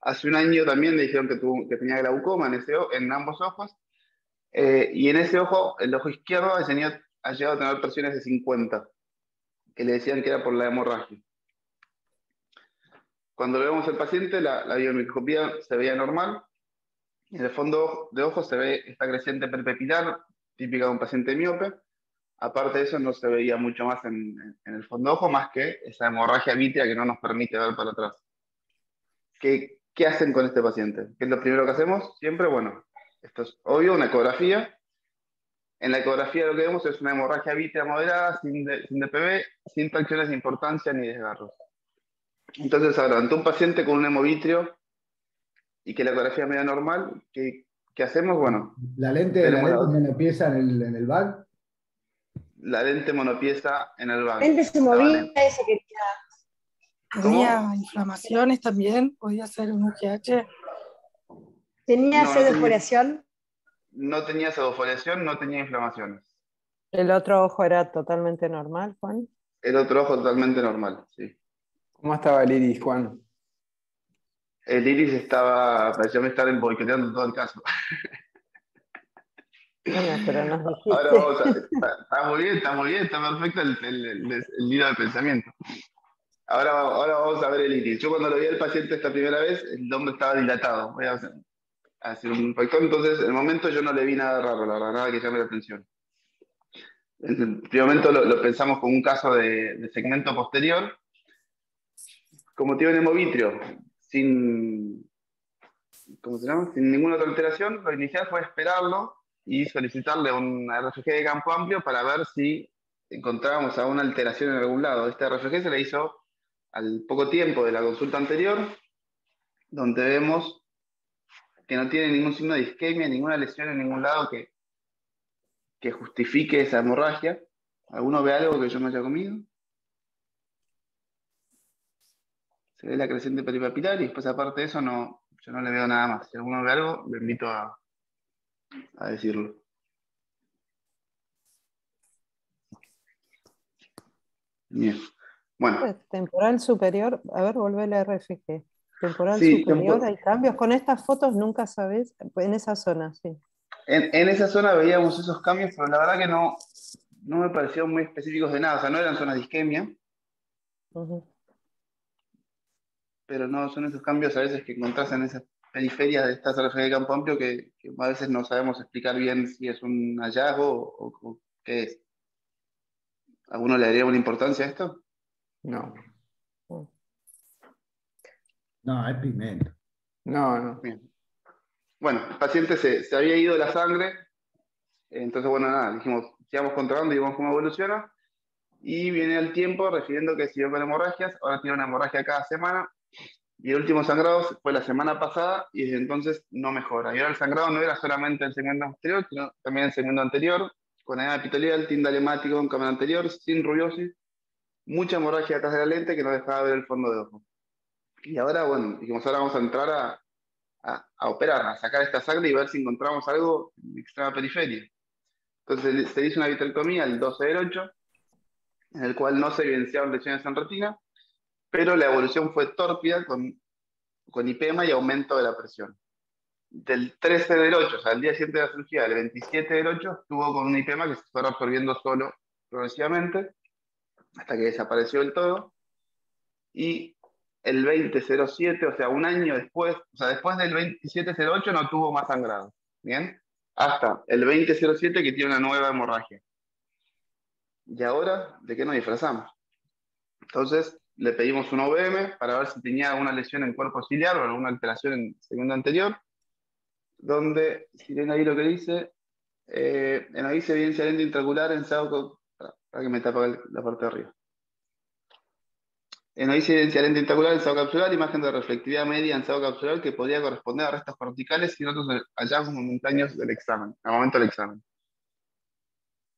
Hace un año también le dijeron que tenía glaucoma en ambos ojos. Y en ese ojo, el ojo izquierdo, ha llegado a tener presiones de 50, que le decían que era por la hemorragia. Cuando lo vemos al paciente, la biomicroscopía se veía normal. En el fondo de ojo se ve esta creciente peripepilar, típica de un paciente miope. Aparte de eso, no se veía mucho más en el fondo de ojo, más que esa hemorragia vítrea que no nos permite ver para atrás. ¿Qué hacen con este paciente? ¿Qué es lo primero que hacemos? Siempre, bueno, esto es obvio, una ecografía. En la ecografía lo que vemos es una hemorragia vítrea moderada, sin DPB, sin fracciones de importancia ni desgarros. Entonces, ahora, ante un paciente con un hemovitrio y que la ecografía es media normal, ¿qué hacemos? Bueno, ¿La lente monopieza en el bag? La lente monopieza en el bag. La lente se movía, eso quería. ¿Tenía inflamaciones también? ¿Podía ser un UGH? ¿Tenía pseudofoliación? No tenía pseudofoliación, no tenía inflamaciones. ¿El otro ojo era totalmente normal, Juan? El otro ojo totalmente normal, sí. ¿Cómo estaba el iris, Juan? El iris parecía estar boicoteando todo el caso. Bueno, pero nos dijiste. Ahora vamos está muy bien, está perfecto el hilo de pensamiento. Ahora vamos a ver el iris. Yo cuando lo vi al paciente esta primera vez, el hombre estaba dilatado. Voy a hacer un factor, entonces en el momento yo no le vi nada raro, la verdad, nada que llame la atención. En el primer momento lo pensamos como un caso de segmento posterior. Como tiene hemovitrio, sin ninguna otra alteración, lo inicial fue esperarlo y solicitarle una RFG de campo amplio para ver si encontrábamos alguna alteración en algún lado. Esta RFG se la hizo al poco tiempo de la consulta anterior, donde vemos que no tiene ningún signo de isquemia, ninguna lesión en ningún lado que justifique esa hemorragia. ¿Alguno ve algo que yo me haya comido? Se ve la creciente peripapilar y después aparte de eso yo no le veo nada más. Si alguno ve algo, lo invito a decirlo. Bien. Bueno. Temporal superior, a ver, volvé la RFG. Temporal superior, ¿hay cambios? Con estas fotos nunca sabes, en esa zona, sí. En esa zona veíamos esos cambios, pero la verdad que no me parecieron muy específicos de nada. O sea, no eran zonas de isquemia. Pero no son esos cambios a veces que encontrás en esas periferias de estas RFG de campo amplio que a veces no sabemos explicar bien si es un hallazgo o qué es. ¿Alguno le daría una importancia a esto? No. No, es pigmento. No. Bien. Bueno, el paciente se había ido la sangre, entonces bueno, nada, dijimos, sigamos controlando y vemos cómo evoluciona, y viene el tiempo refiriendo que siguió con hemorragias, ahora tiene una hemorragia cada semana, y el último sangrado fue la semana pasada, y desde entonces no mejora. Y ahora el sangrado no era solamente el segmento posterior, sino también el segmento anterior, con edema epitelial, tindal hemático en cámara anterior, sin rubiosis, mucha hemorragia atrás de la lente que no dejaba ver el fondo de ojo. Y ahora, bueno, dijimos, ahora vamos a entrar a operar, a sacar esta sangre y ver si encontramos algo en extrema periferia. Entonces se hizo una vitrectomía el 12 del 8, en el cual no se evidenciaron lesiones en retina, pero la evolución fue tórpida con IPEMA y aumento de la presión. Del 13 del 8, o sea, el día siguiente de la cirugía, el 27 del 8, estuvo con un IPEMA que se fue absorbiendo solo progresivamente, hasta que desapareció del todo. y el 2007, o sea, un año después, o sea, después del 2708 no tuvo más sangrado, ¿bien? Hasta el 2007 que tiene una nueva hemorragia. Y ahora, ¿de qué nos disfrazamos? Entonces, le pedimos un OBM para ver si tenía alguna lesión en cuerpo ciliar o alguna alteración en segunda anterior, donde, si ven ahí lo que dice, en ahí se evidencia lente intraocular en SAO, para que me tapa la parte de arriba. En ahí se evidencia lente intraocular en SAO capsular, imagen de reflectividad media en SAO capsular que podría corresponder a restos corticales y otros hallazgos momentáneos del examen, al momento del examen.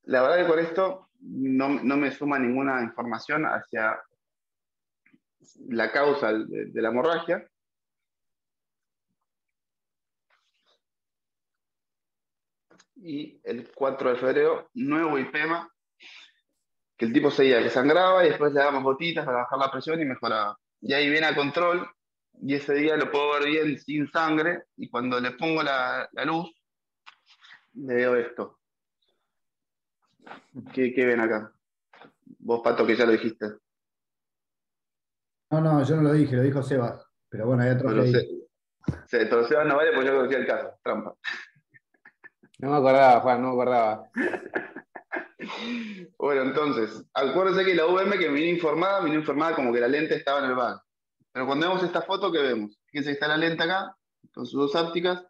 La verdad que con esto no me suma ninguna información hacia la causa de la hemorragia. Y el 4 de febrero, nuevo IPEMA, que el tipo seguía que sangraba y después le damos gotitas para bajar la presión y mejoraba. Y ahí viene a control y ese día lo puedo ver bien sin sangre y cuando le pongo la luz, le veo esto. ¿Qué ven acá? Vos, Pato, que ya lo dijiste. No, yo no lo dije, lo dijo Sebas. Pero bueno, hay atrofia ahí. Pero Sebas no vale porque yo conocía el caso. Trampa. No me acordaba, Juan, no me acordaba. Bueno, entonces, acuérdense que la VM que me vino informada como que la lente estaba en el bag. Pero cuando vemos esta foto, ¿qué vemos? Fíjense que está la lente acá, con sus dos ápticas,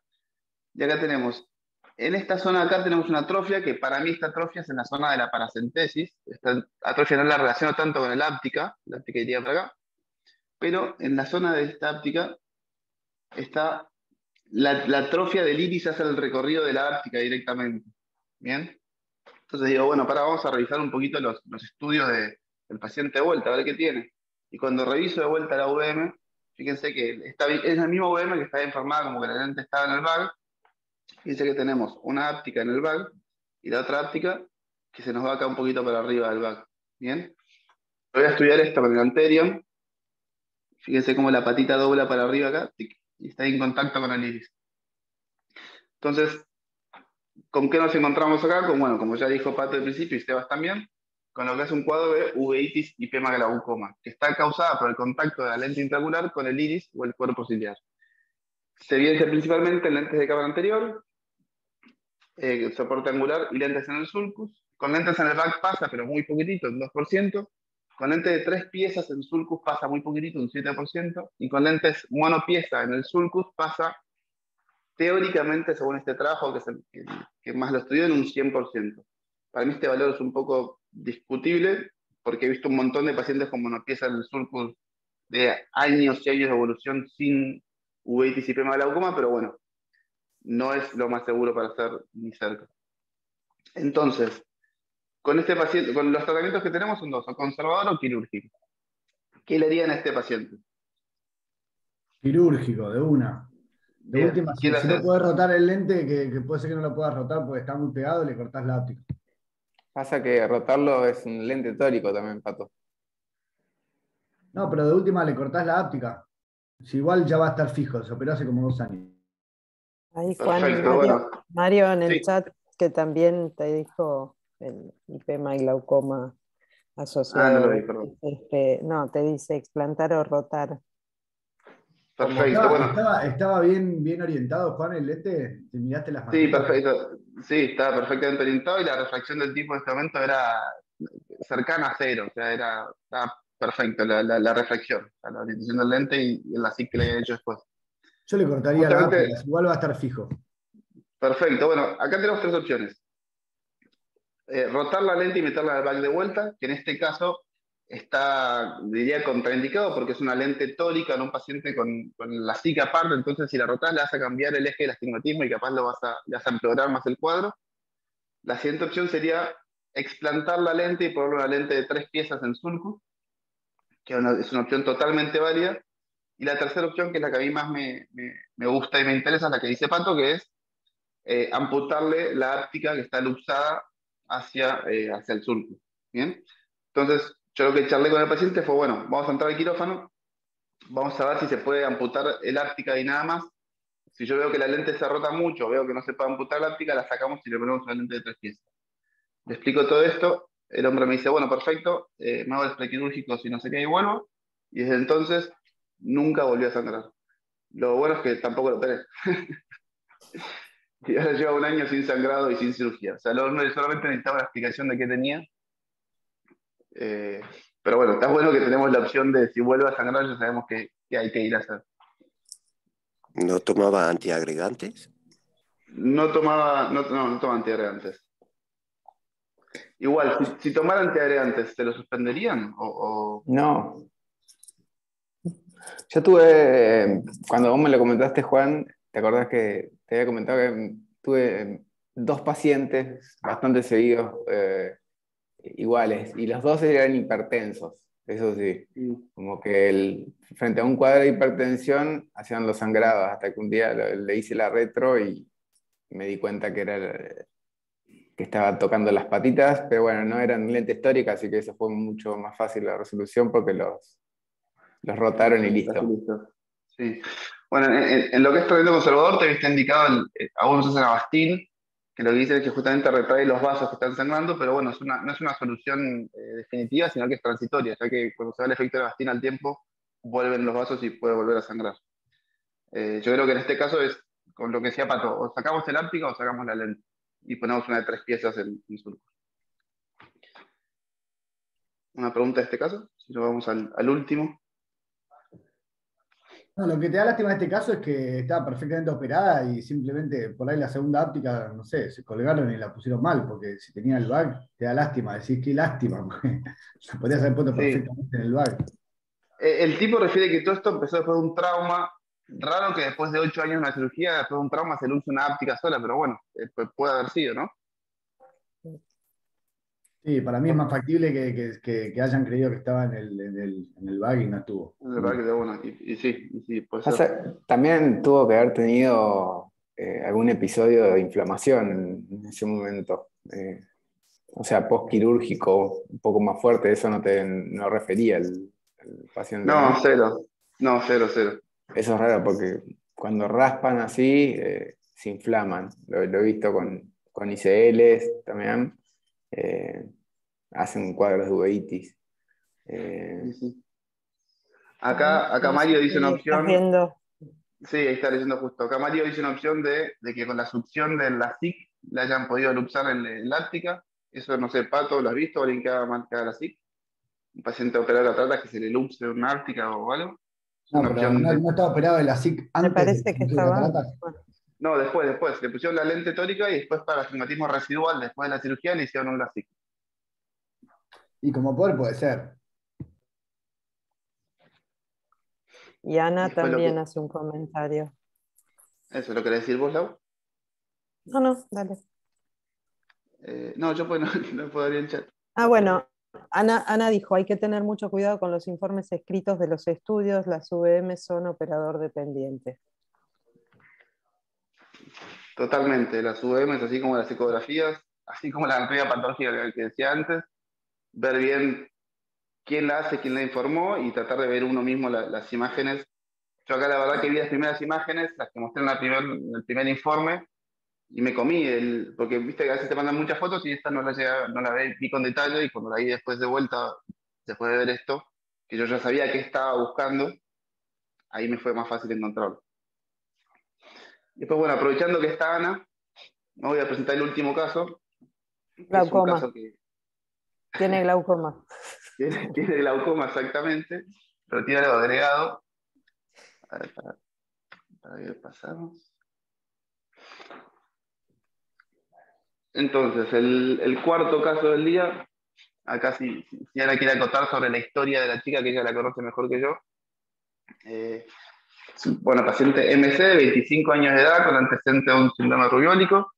y acá tenemos, en esta zona de acá tenemos una atrofia, que para mí esta atrofia es en la zona de la paracentesis. Esta atrofia no la relaciono tanto con la áptica iría para acá, pero en la zona de esta áptica está la atrofia del iris hace el recorrido de la áptica directamente. ¿Bien? Entonces digo, bueno, vamos a revisar un poquito los estudios del paciente de vuelta, a ver qué tiene. Y cuando reviso de vuelta la VM, fíjense que es la misma VM que está informada como que la lente estaba en el bag. Fíjense que tenemos una áptica en el bag y la otra áptica que se nos va acá un poquito para arriba del bag. ¿Bien? Voy a estudiar esto con el anterior. Fíjense cómo la patita dobla para arriba acá y está en contacto con el iris. Entonces, ¿con qué nos encontramos acá? Bueno, como ya dijo Pato al principio y Sebas también, con lo que es un cuadro de uveitis y pema glaucoma, que está causada por el contacto de la lente intraocular con el iris o el cuerpo ciliar. Se evidencia principalmente en lentes de cámara anterior, soporte angular y lentes en el sulcus. Con lentes en el back pasa, pero muy poquitito, un 2%. Con lentes de 3 piezas en sulcus pasa muy poquitito, un 7%. Y con lentes monopieza en el sulcus pasa, teóricamente, según este trabajo, que es el que más lo estudió, en un 100%. Para mí este valor es un poco discutible, porque he visto un montón de pacientes con monopieza en el sulcus de años y años de evolución sin uveitis y pema glaucoma, pero bueno, no es lo más seguro para hacer ni cerca. Entonces, con este paciente, con los tratamientos que tenemos son dos, o conservador o quirúrgico. ¿Qué le harían a este paciente? Quirúrgico, de una. De Bien, última, ¿qué le si no haces? puedes rotar el lente, que puede ser que no lo puedas rotar porque está muy pegado, le cortás la óptica. Pasa que rotarlo es un lente tórico también, Pato. No, pero de última le cortás la óptica. Si igual ya va a estar fijo, se operó hace como 2 años. Ahí Juan, Perfecto, bueno. Mario en el Sí. chat que también te dijo el IPEMA y glaucoma asociado. No lo vi, perdón. No, te dice explantar o rotar. Perfecto, bueno. ¿Estaba bien orientado, Juan, el lente? ¿Te miraste las Sí, maquetas? perfecto. Sí, estaba perfectamente orientado y la refracción del tipo en este momento era cercana a cero, o sea, estaba perfecto la reflexión, o sea, la orientación del lente y la SIC que le había hecho después. Yo le cortaría la Justamente, óptica, igual va a estar fijo. perfecto. Bueno, acá tenemos 3 opciones. Rotar la lente y meterla al back de vuelta, que en este caso está, diría, contraindicado porque es una lente tórica en un paciente con la SIC aparte, entonces si la rotás le vas a cambiar el eje del astigmatismo y capaz le vas a empeorar más el cuadro. La siguiente opción sería explantar la lente y ponerle una lente de 3 piezas en sulcus, que es una opción totalmente válida. Y la tercera opción, que es la que a mí más me gusta y me interesa, es la que dice Pato, que es amputarle la áptica que está luxada hacia el sulcus. ¿Bien? Entonces, yo lo que charlé con el paciente fue, bueno, vamos a entrar al quirófano, vamos a ver si se puede amputar el áptica y nada más. Si yo veo que la lente se rota mucho, veo que no se puede amputar la áptica, la sacamos y le ponemos una lente de 3 piezas. Le explico todo esto, el hombre me dice, bueno, perfecto, me hago el prequirúrgico si no sé qué y vuelvo. Y desde entonces nunca volvió a sangrar. Lo bueno es que tampoco lo operé. Y ahora lleva un año sin sangrado y sin cirugía. O sea, solamente necesitaba la explicación de qué tenía. Pero bueno, está bueno que tenemos la opción de si vuelve a sangrar, ya sabemos que hay que ir a hacer. ¿No tomaba antiagregantes? No tomaba antiagregantes. Igual, si tomara antiagregantes, ¿te lo suspenderían? No. Yo tuve, cuando vos me lo comentaste, Juan, ¿te acordás que te había comentado que tuve 2 pacientes bastante seguidos iguales, y los 2 eran hipertensos, eso sí. Como que frente a un cuadro de hipertensión hacían los sangrados, hasta que un día le hice la retro y me di cuenta que estaba tocando las patitas, pero bueno, no eran lentes tóricas, así que eso fue mucho más fácil la resolución porque los rotaron y listo. Sí. Bueno, en lo que es tratamiento conservador te había indicado algunos usan Avastin, que lo que dice es que justamente retrae los vasos que están sangrando, pero bueno, no es una solución definitiva, sino que es transitoria, ya que cuando se da el efecto de Avastin al tiempo, vuelven los vasos y puede volver a sangrar. Yo creo que en este caso es con lo que decía Pato, o sacamos el áptica o sacamos la lente, y ponemos una de 3 piezas en surco. Una pregunta de este caso, si nos vamos al último. No, lo que te da lástima en este caso es que estaba perfectamente operada y simplemente por ahí la segunda áptica, no sé, se colgaron y la pusieron mal, porque si tenía el bag, te da lástima, decís qué lástima, porque se podría haber puesto perfectamente en el bag. El tipo refiere que todo esto empezó después de un trauma, raro que después de 8 años de una cirugía, después de un trauma se le use una áptica sola, pero bueno, puede haber sido, ¿no? Sí, para mí es más factible que hayan creído que estaba en el bag y no estuvo. En el bag de uno, y sí, puede ser. También tuvo que haber tenido algún episodio de inflamación en ese momento. O sea, postquirúrgico, un poco más fuerte, eso no refería el paciente. No, cero. No, cero. Eso es raro porque cuando raspan así, se inflaman. Lo he visto con ICLs también. Hacen cuadros de uveitis. Sí. Acá Mario dice una opción. Sí, ahí está leyendo justo. Acá Mario dice una opción de que con la succión de la SIC le hayan podido luxar en la áptica. Eso no sé, Pato, ¿lo has visto? ¿Alguien que haga mal que haga la SIC? Un paciente operado de la trata que se le luxe una áptica o algo. No, pero no estaba operado de la SIC antes. Me parece que estaba. No, después. Le pusieron la lente tórica y después para astigmatismo residual, después de la cirugía, le hicieron un LASIK. Y como poder puede ser. Y Ana también hace un comentario. ¿Eso lo querés decir vos, Lau? No, dale. No, yo pues no puedo abrir el chat. Ah, bueno, Ana dijo, hay que tener mucho cuidado con los informes escritos de los estudios, las VM son operador dependiente. Totalmente, las UVMs, así como las ecografías, así como la anatomía patológica que decía antes, ver bien quién la hace, quién la informó y tratar de ver uno mismo las imágenes. Yo acá la verdad que vi las primeras imágenes, las que mostré en el primer informe, y me comí, porque viste que a veces te mandan muchas fotos y esta no la vi con detalle, y cuando la vi después de vuelta, después de ver esto, que yo ya sabía qué estaba buscando, ahí me fue más fácil encontrarlo. Después, bueno, aprovechando que está Ana, me voy a presentar el último caso. Glaucoma. Es un caso que tiene glaucoma. tiene glaucoma exactamente, pero tiene algo agregado. A ver, para que pasamos. Entonces, el cuarto caso del día, acá si Ana quiere acotar sobre la historia de la chica, que ella la conoce mejor que yo. Bueno, paciente MC, 25 años de edad, con antecedente de un síndrome rubiólico.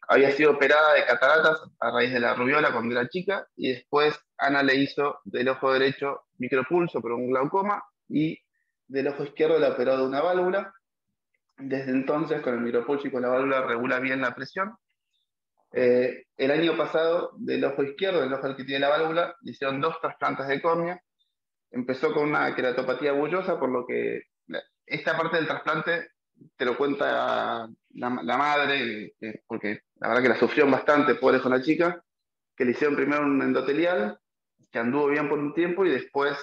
Había sido operada de cataratas a raíz de la rubiola cuando era chica, y después Ana le hizo del ojo derecho micropulso por un glaucoma, y del ojo izquierdo le operó de una válvula. Desde entonces, con el micropulso y con la válvula, regula bien la presión. El año pasado, del ojo izquierdo, del ojo al que tiene la válvula, le hicieron 2 trasplantes de córnea. Empezó con una queratopatía bullosa, por lo que esta parte del trasplante te lo cuenta la madre, porque la verdad que la sufrió bastante, pobre con la chica, que le hicieron primero un endotelial, que anduvo bien por un tiempo, y después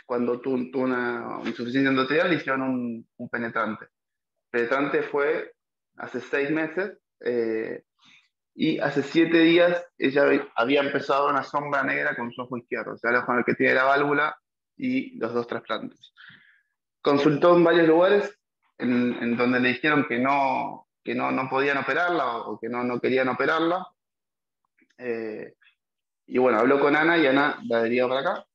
cuando tuvo una insuficiencia endotelial, le hicieron un penetrante. Penetrante fue hace 6 meses, y hace 7 días ella había empezado una sombra negra con su ojo izquierdo, o sea, el ojo en el que tiene la válvula y los 2 trasplantes. Consultó en varios lugares en donde le dijeron que no podían operarla o que no querían operarla. Y bueno, habló con Ana y Ana la deriva para acá.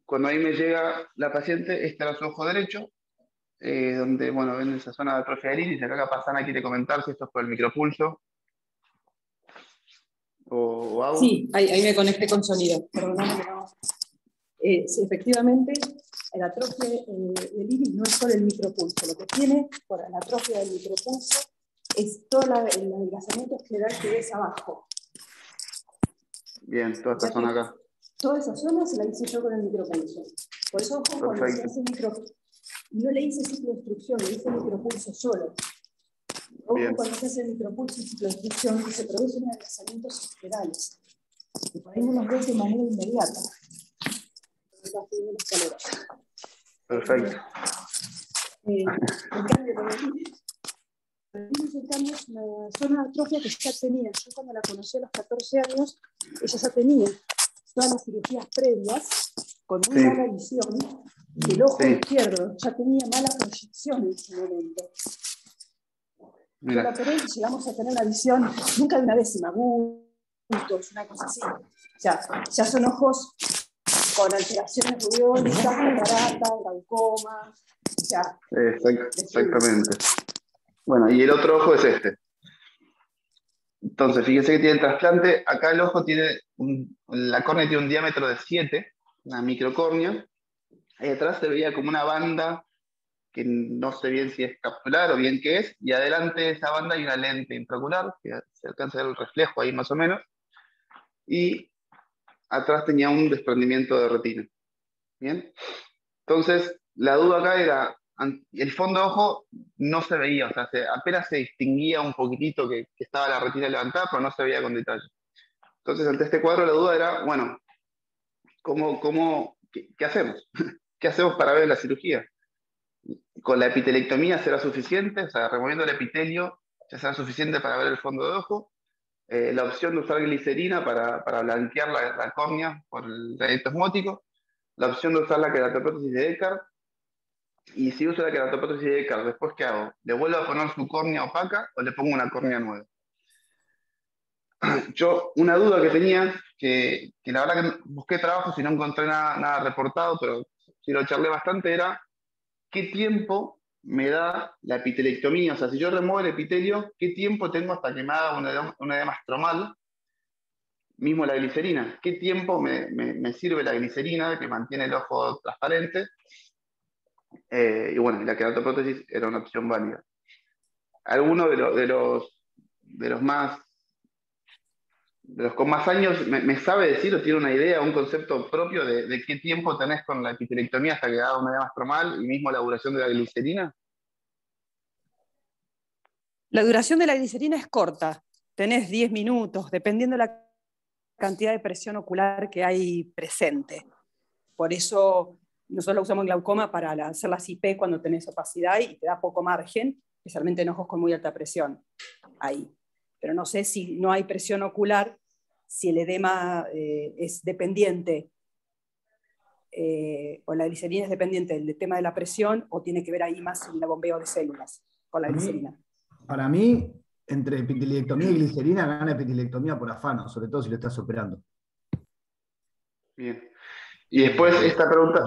Cuando ahí me llega la paciente, este era su ojo derecho, donde, bueno, ven esa zona de atrofia del iris. Acá capaz Ana quiere comentar si esto es por el micropulso o algo. Sí, ahí me conecté con sonido, perdóname. Sí, efectivamente, la atrofia del iris no es por el micropulso. Lo que tiene por la atrofia del micropulso es todo el adelgazamiento escleral que ves abajo. Bien, toda esta zona acá. Toda esa zona se la hice yo con el micropulso. Por eso, cuando se hace micropulso, no le hice ciclo de instrucción, le hice micropulso solo. Cuando se hace micropulso y ciclo de instrucción, se producen adelgazamientos esclerales. Y por ahí no los ves de manera inmediata. Perfecto. En cambio, el cambio es una zona de atrofia que ya tenía. Yo cuando la conocí a los 14 años, ella ya tenía todas las cirugías previas con muy mala visión. El ojo izquierdo ya tenía mala proyección en ese momento. Yo la operé y llegamos a tener una visión nunca de una décima, bultos, una cosa así. O sea, ya son ojos con alteraciones rubiónicas, cataratas, glaucoma. Exactamente. Bueno, y el otro ojo es este. Entonces, fíjense que tiene el trasplante. Acá el ojo tiene, la córnea tiene un diámetro de 7, una microcórnea. Ahí atrás se veía como una banda que no sé bien si es capsular o bien qué es, y adelante de esa banda hay una lente intraocular, que se alcanza a ver el reflejo ahí más o menos, y atrás tenía un desprendimiento de retina. ¿Bien? Entonces, la duda acá era, el fondo de ojo no se veía, o sea, apenas se distinguía un poquitito que estaba la retina levantada, pero no se veía con detalle. Entonces, ante este cuadro la duda era, bueno, ¿qué hacemos? ¿Qué hacemos para ver la cirugía? ¿Con la epitelectomía será suficiente? O sea, removiendo el epitelio, ¿ya será suficiente para ver el fondo de ojo? La opción de usar glicerina para blanquear la córnea por el trayecto osmótico. La opción de usar la queratoprótesis de Eckhart. Y si uso la queratoprótesis de Eckhart, ¿después qué hago? ¿Le vuelvo a poner su córnea opaca o le pongo una córnea nueva? Yo, una duda que tenía, que la verdad que busqué trabajo y no encontré nada reportado, pero sí lo charlé bastante, era ¿qué tiempo me da la epitelectomía? O sea, si yo remuevo el epitelio, ¿qué tiempo tengo hasta que me haga una edema estromal? Mismo la glicerina. ¿Qué tiempo me sirve la glicerina que mantiene el ojo transparente? Y bueno, la queratoprótesis era una opción válida. Alguno de los con más años me sabe decir o tiene una idea, un concepto propio de qué tiempo tenés con la epitelectomía hasta que haga una edema estromal y mismo la duración de la glicerina? La duración de la glicerina es corta, tenés 10 minutos, dependiendo de la cantidad de presión ocular que hay presente. Por eso nosotros la usamos en glaucoma para hacer las IP cuando tenés opacidad y te da poco margen, especialmente en ojos con muy alta presión. Ahí. Pero no sé si no hay presión ocular, si el edema es dependiente o la glicerina es dependiente del tema de la presión o tiene que ver ahí más en el bombeo de células con la glicerina. Para mí, entre epitelectomía y glicerina gana epitelectomía por afano, sobre todo si lo estás operando. Bien. Y después esta pregunta...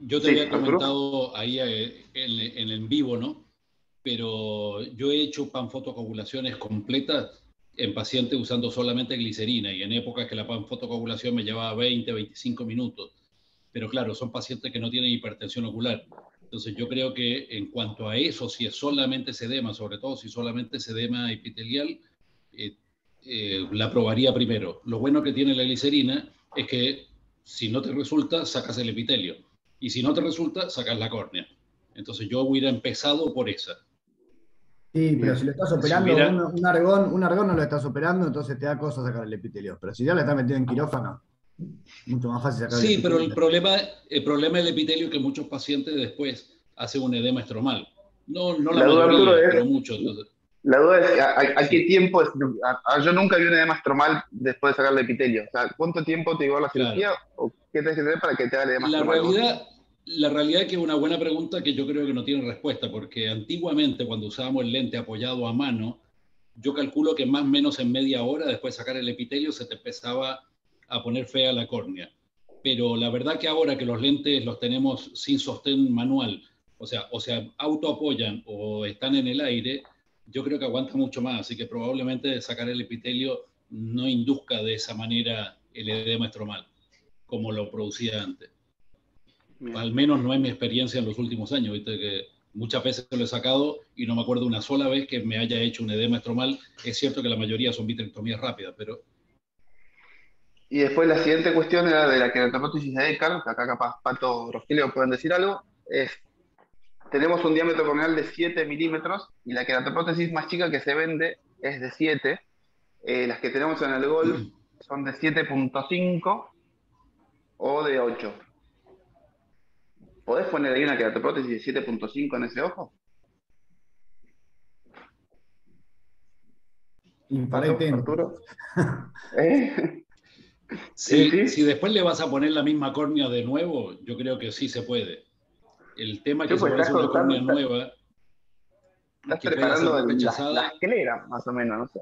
Yo te había comentado ahí en el vivo, ¿no? Pero yo he hecho panfotocoagulaciones completas en pacientes usando solamente glicerina y en épocas que la panfotocoagulación me llevaba 20, 25 minutos. Pero claro, son pacientes que no tienen hipertensión ocular. Entonces yo creo que en cuanto a eso, si es solamente sedema, sobre todo si solamente sedema epitelial, la probaría primero. Lo bueno que tiene la glicerina es que si no te resulta, sacas el epitelio. Y si no te resulta, sacas la córnea. Entonces yo hubiera empezado por esa. Sí, pero si lo estás operando, un argón no lo estás operando, entonces te da cosa sacar el epitelio. Pero si ya lo estás metiendo en quirófano, Mucho más fácil sacar Sí, pero epitelio. el problema del epitelio es que muchos pacientes después hacen un edema estromal. No la La duda, Arturo, mayoría, es, pero muchos. Entonces, la duda es a qué sí, tiempo yo nunca vi un edema estromal después de sacar el epitelio. O sea, ¿cuánto tiempo te llevó la claro. cirugía o qué tenés que tener para que te haga el edema La estromal vos? realidad, la realidad es que es una buena pregunta que yo creo que no tiene respuesta, porque antiguamente cuando usábamos el lente apoyado a mano, yo calculo que más o menos en media hora después de sacar el epitelio se te empezaba a poner fea la córnea. Pero la verdad que ahora que los lentes los tenemos sin sostén manual, o sea autoapoyan o están en el aire, yo creo que aguanta mucho más, así que probablemente sacar el epitelio no induzca de esa manera el edema estromal, como lo producía antes. Bien. Al menos no es mi experiencia en los últimos años, ¿viste? Que muchas veces lo he sacado y no me acuerdo una sola vez que me haya hecho un edema estromal. Es cierto que la mayoría son vitrectomías rápidas, pero... Y después la siguiente cuestión era de la queratomprótesis de Eckhart, que acá capaz Pato, Rogelio pueden decir algo, es, tenemos un diámetro corneal de 7 milímetros y la queratomrótesis más chica que se vende es de 7. Las que tenemos en el Golf son de 7.5 o de 8. ¿Podés poner ahí una queratomrótesis de 7.5 en ese ojo? Y por ahí Pato, tengo. Arturo. ¿Eh? Si después le vas a poner la misma córnea de nuevo, yo creo que sí se puede. El tema es que si Pues pones una córnea nueva, estás que pueda ser preparando la rechazada. esclera, más o menos, no sé.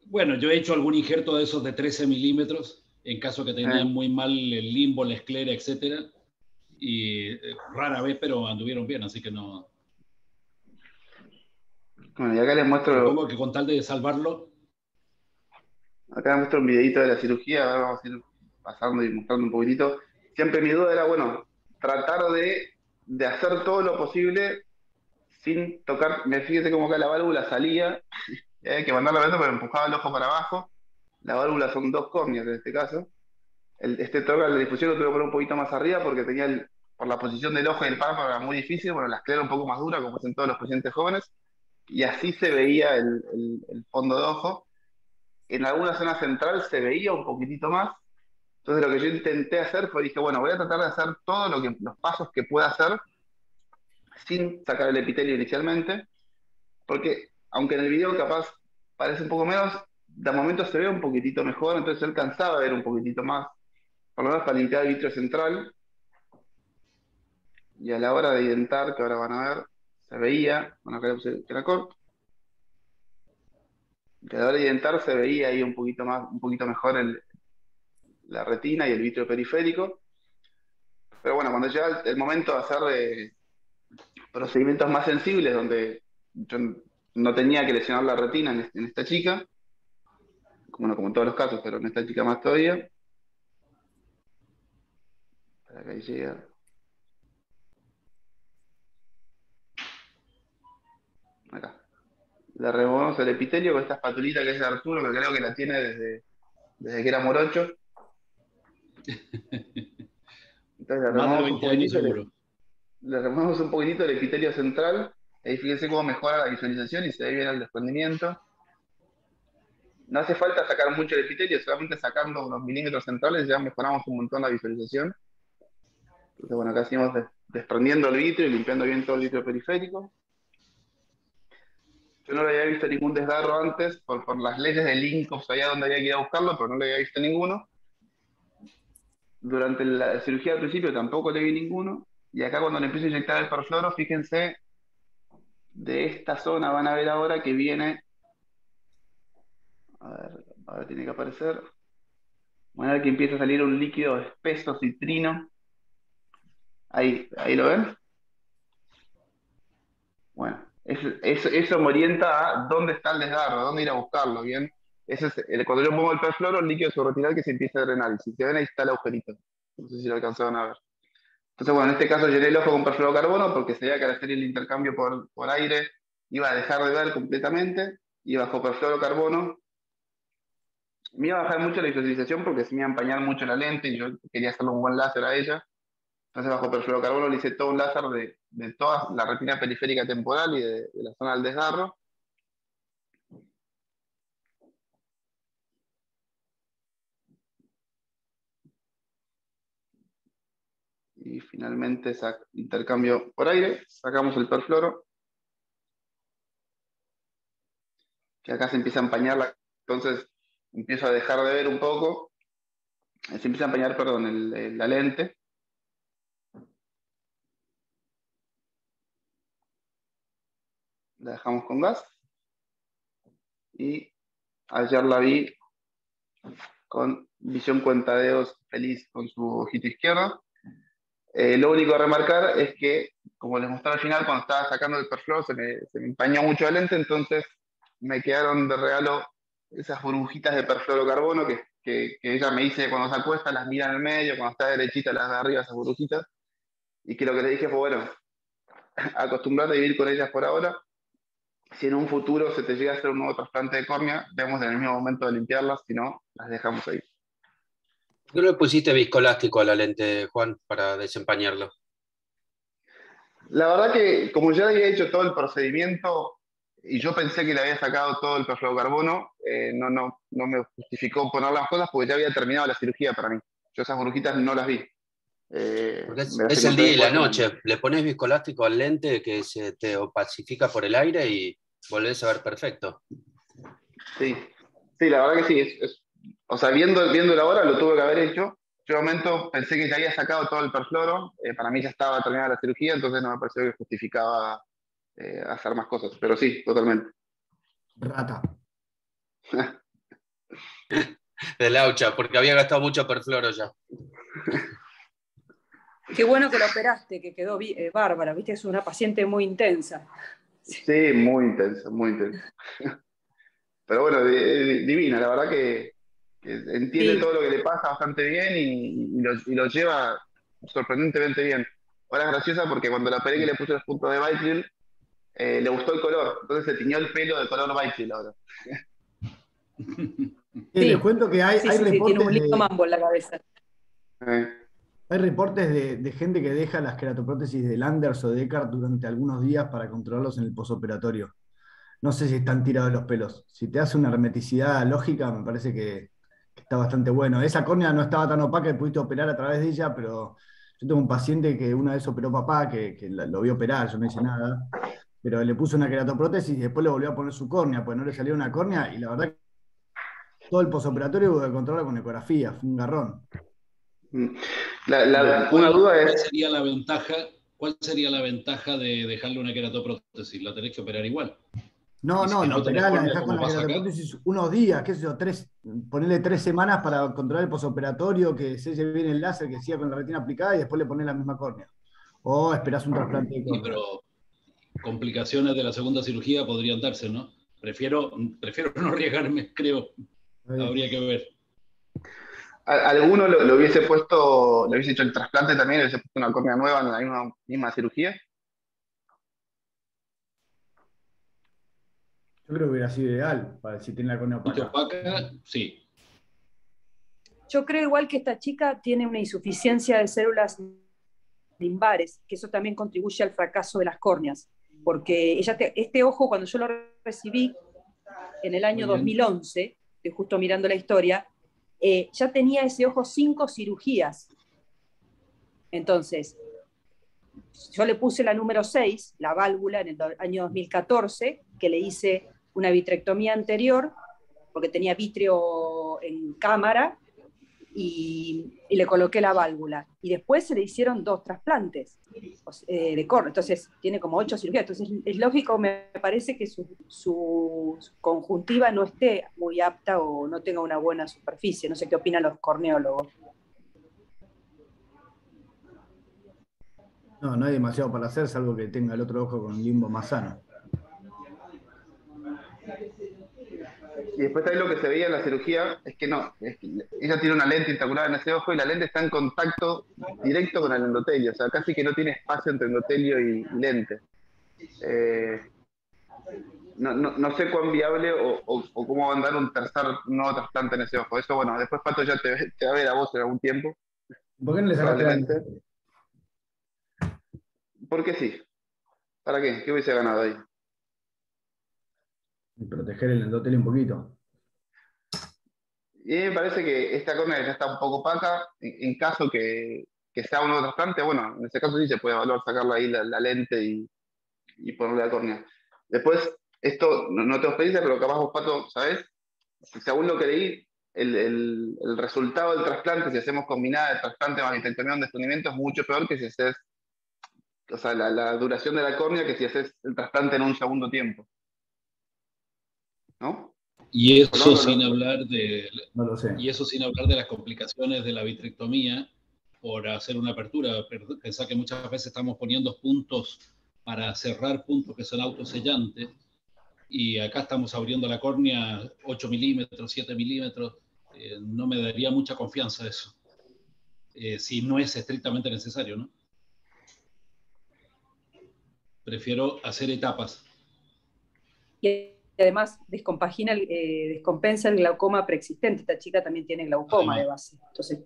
Bueno, yo he hecho algún injerto de esos de 13 milímetros, en caso que tenían muy mal el limbo, la esclera, etcétera, y rara vez, pero anduvieron bien, así que no. Bueno, y acá les muestro, Supongo que con tal de salvarlo. acá les muestro un videito de la cirugía, ahora vamos a ir pasando y mostrando un poquitito. Siempre mi duda era, bueno, tratar de hacer todo lo posible sin tocar, fíjese cómo acá la válvula salía, y hay que mandarla adentro, pero empujaba el ojo para abajo. La válvula son 2 córneas en este caso. Este toque de difusión lo tuve que poner un poquito más arriba porque tenía por la posición del ojo y el párpado era muy difícil, bueno, la esclera un poco más dura, como hacen todos los pacientes jóvenes, y así se veía el fondo de ojo. En alguna zona central se veía un poquitito más. Entonces lo que yo intenté hacer fue, dije, bueno, voy a tratar de hacer todos los pasos que pueda hacer sin sacar el epitelio inicialmente, porque aunque en el video capaz parece un poco menos, de momento se ve un poquitito mejor, entonces él alcanzaba a ver un poquitito más, por lo menos para limpiar el vitrio central. Y a la hora de identar, que ahora van a ver, se veía, bueno, acá le puse que era corto, y a la hora de identar se veía ahí un poquito mejor la retina y el vitrio periférico. Pero bueno, cuando llega el momento de hacer procedimientos más sensibles, donde yo no tenía que lesionar la retina en esta chica, como en todos los casos, pero en esta chica más todavía. Para que ahí llega. Acá. Le removemos el epitelio con esta espatulita que es de Arturo, que creo que la tiene desde que era morocho. Entonces Más de 20 años seguro. Le removemos un poquitito el epitelio central. Ahí fíjense cómo mejora la visualización y se ve bien el desprendimiento. No hace falta sacar mucho el epitelio, solamente sacando unos milímetros centrales ya mejoramos un montón la visualización. Entonces, bueno, acá seguimos desprendiendo el vitrio y limpiando bien todo el vitrio periférico. Yo no le había visto ningún desgarro antes por las leyes del INCOP, sabía dónde había que ir a buscarlo, pero no le había visto ninguno. Durante la cirugía al principio tampoco le vi ninguno. Y acá cuando le empiezo a inyectar el perfluoro, fíjense, de esta zona van a ver ahora que viene, a ver, ahora tiene que aparecer, van a ver que empieza a salir un líquido espeso citrino. Ahí lo ven. Bueno, eso me orienta a dónde está el desgarro, a dónde ir a buscarlo, ¿bien? Ese es cuando yo pongo el perfluoro, el líquido subretinal que se empieza a drenar. Y si se ven, ahí está el agujerito. No sé si lo alcanzaron a ver. Entonces, bueno, en este caso llené el ojo con perfluorocarbono porque sabía que al hacer el intercambio por aire iba a dejar de ver completamente. Y bajo perfluorocarbono me iba a bajar mucho la visualización porque se me iba a empañar mucho la lente y yo quería hacerle un buen láser a ella. Entonces, bajo perfluorocarbono le hice todo un láser de toda la retina periférica temporal y de la zona del desgarro. Y finalmente intercambio por aire, sacamos el perfluoro, que acá se empieza a empañar, entonces empiezo a dejar de ver un poco, se empieza a empañar, perdón, la lente. La dejamos con gas. Y ayer la vi con visión cuentadedos feliz con su ojito izquierdo. Lo único a remarcar es que, como les mostré al final, cuando estaba sacando el perfluoro se me empañó mucho la lente, entonces me quedaron de regalo esas burbujitas de perfluorocarbono que ella me dice cuando se acuesta, las mira en el medio, cuando está derechita las de arriba, esas burbujitas, y que lo que le dije fue, bueno, acostumbrate a vivir con ellas por ahora. Si en un futuro se te llega a hacer un nuevo trasplante de córnea, vemos en el mismo momento de limpiarlas, si no, las dejamos ahí. ¿No le pusiste viscoelástico a la lente, Juan, para desempañarlo? La verdad que, como ya había hecho todo el procedimiento, y yo pensé que le había sacado todo el perfluorocarbono, no me justificó poner las cosas porque ya había terminado la cirugía para mí. Yo esas burbujitas no las vi. Porque es el día y la noche. Le pones viscoelástico al lente que se te opacifica por el aire y volvés a ver perfecto. Sí, la verdad que sí. O sea, viéndolo ahora lo tuve que haber hecho. Yo en un momento pensé que ya había sacado todo el perfluoro. Para mí ya estaba terminada la cirugía, entonces no me pareció que justificaba hacer más cosas. Pero sí, totalmente. Rata. De laucha, porque había gastado mucho perfluoro ya. Qué bueno que lo operaste, que quedó bárbara, viste, es una paciente muy intensa. Sí, muy intensa, muy intensa. Pero bueno, divina, la verdad que entiende Sí. todo lo que le pasa bastante bien y lo lleva sorprendentemente bien. Ahora es graciosa porque cuando la operé que le puse los puntos de Baitril, le gustó el color, entonces se tiñó el pelo de color Baitril ahora. Les cuento que hay reportes tiene un lindo mambo en la cabeza. Hay reportes de gente que deja las queratoprótesis de Landers o de Eckhart durante algunos días para controlarlos en el posoperatorio. No sé si están tirados los pelos. Si te hace una hermeticidad lógica, me parece que está bastante bueno. Esa córnea no estaba tan opaca que pudiste operar a través de ella, pero yo tengo un paciente que una vez operó papá, que lo vio operar, yo no hice nada, pero le puso una queratoprótesis y después le volvió a poner su córnea, pues no le salió una córnea, y la verdad que todo el posoperatorio hubo que controlarla con ecografía, fue un garrón. Una duda es... ¿Cuál sería la ventaja de dejarle una queratoprótesis? ¿La tenés que operar igual? No, si la operás, la dejás con la vas a sacar? queratoprótesis unos días, qué sé yo, ponerle 3 semanas para controlar el posoperatorio, que se lleve bien el láser, que siga con la retina aplicada y después le pones la misma córnea. O esperás un trasplante de córnea. Pero complicaciones de la segunda cirugía podrían darse, ¿no? Prefiero no arriesgarme, creo. Habría que ver. ¿Alguno le hubiese hecho el trasplante también, le hubiese puesto una córnea nueva en la misma cirugía? Yo creo que hubiera sido ideal para si tiene la córnea opaca. Sí. Yo creo igual que esta chica tiene una insuficiencia de células limbares, que eso también contribuye al fracaso de las córneas, porque este ojo, cuando yo lo recibí en el año 2011, estoy justo mirando la historia, ya tenía ese ojo 5 cirugías. Entonces, yo le puse la número 6, la válvula, en el año 2014, que le hice una vitrectomía anterior, porque tenía vítreo en cámara, y le coloqué la válvula. Y después se le hicieron 2 trasplantes de córnea. Entonces, tiene como 8 cirugías. Entonces, es lógico, me parece que su conjuntiva no esté muy apta o no tenga una buena superficie. No sé qué opinan los corneólogos. No hay demasiado para hacer, salvo que tenga el otro ojo con un limbo más sano. Y después ahí lo que se veía en la cirugía es que ella tiene una lente intraocular en ese ojo y la lente está en contacto directo con el endotelio, o sea, casi que no tiene espacio entre endotelio y lente. No sé cuán viable o cómo va a andar un nuevo trasplante en ese ojo. Eso, bueno, después Pato ya te va a ver a vos en algún tiempo. ¿Por qué no le sacaste la lente? Porque sí. ¿Para qué? ¿Qué hubiese ganado ahí? Y proteger el endotelio un poquito. Y me parece que esta córnea ya está un poco opaca. En caso que que sea un nuevo trasplante, bueno, en ese caso sí se puede evaluar sacarle ahí la lente y ponerle la córnea. Después, esto no tengo experiencia, pero capaz vos, Pato, ¿sabés? Según lo que leí, el resultado del trasplante, si hacemos combinada de trasplante más vitrectomía de desprendimiento, es mucho peor que si haces, o sea, la duración de la córnea que si haces el trasplante en un segundo tiempo. ¿No? Y eso sin hablar de, no lo sé. y eso sin hablar de las complicaciones de la vitrectomía por hacer una apertura. Pensá que muchas veces estamos poniendo puntos para cerrar puntos que son autosellantes, y acá estamos abriendo la córnea 8 milímetros, 7 milímetros. No me daría mucha confianza eso, si no es estrictamente necesario, ¿no? Prefiero hacer etapas. Y además descompensa el glaucoma preexistente. Esta chica también tiene glaucoma de base. Entonces,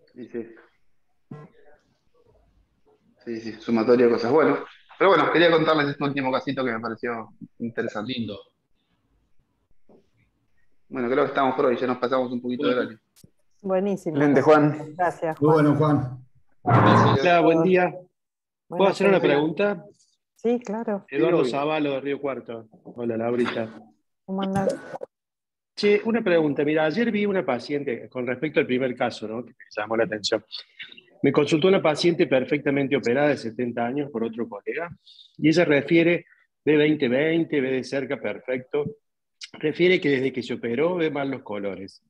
Sí, sumatorio de cosas. Bueno, pero bueno, quería contarles este último casito que me pareció interesante. Lindo. Bueno, creo que estamos por hoy, ya nos pasamos un poquito de horario. Buenísimo. Excelente, Juan. Gracias, Muy Juan. bueno, Juan. Hola, buen día. ¿Puedo Buenas hacer una tardes. pregunta? Sí, claro. Eduardo Zavalo, de Río Cuarto. Hola, Laurita. ¿Cómo andás? Che, una pregunta. Mira, ayer vi una paciente, con respecto al primer caso, ¿no?, que me llamó la atención. Me consultó una paciente perfectamente operada de 70 años por otro colega, y ella refiere, ve 20/20, ve de cerca perfecto, refiere que desde que se operó ve mal los colores.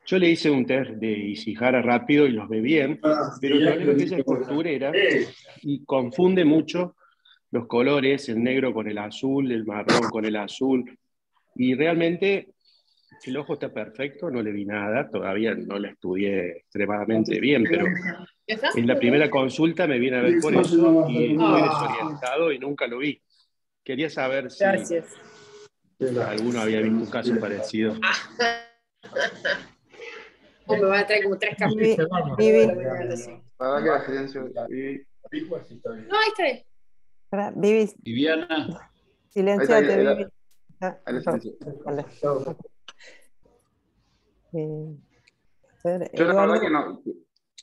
Yo le hice un test de Ishihara rápido y los ve bien, pero el problema es que ella es costurera y confunde mucho los colores, el negro con el azul, el marrón con el azul, y realmente el ojo está perfecto, no le vi nada, todavía no la estudié extremadamente bien, pero en la primera consulta me viene a ver por eso y estoy desorientado y nunca lo vi. Quería saber si alguno había visto un caso parecido. Me va a traer como 3 cafés. Para que la silencio. No, ahí está bien. Vivi. Viviana. Silenciate, Vivi. Yo la verdad que no.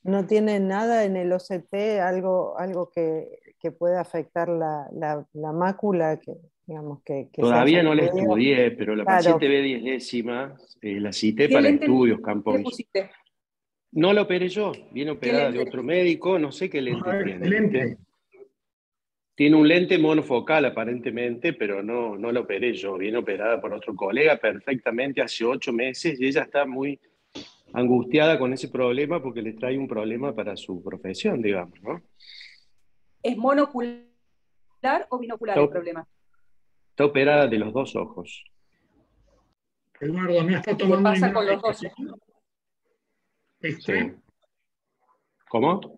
¿No tiene nada en el OCT, algo que pueda afectar la mácula? Que, digamos, que Todavía no la estudié, pero la paciente ve 10 décimas, la cité para estudios, Campos. No la operé yo, viene operada de otro médico, no sé qué lente tiene. Tiene un lente monofocal aparentemente, pero no la operé yo, viene operada por otro colega perfectamente hace 8 meses y ella está muy angustiada con ese problema porque le trae un problema para su profesión, digamos, ¿no? ¿es monocular o binocular el problema? Está operada de los 2 ojos. Eduardo, ¿no está ¿Qué tomando pasa ninguna con los 2 medicación? ojos? Sí. ¿Cómo?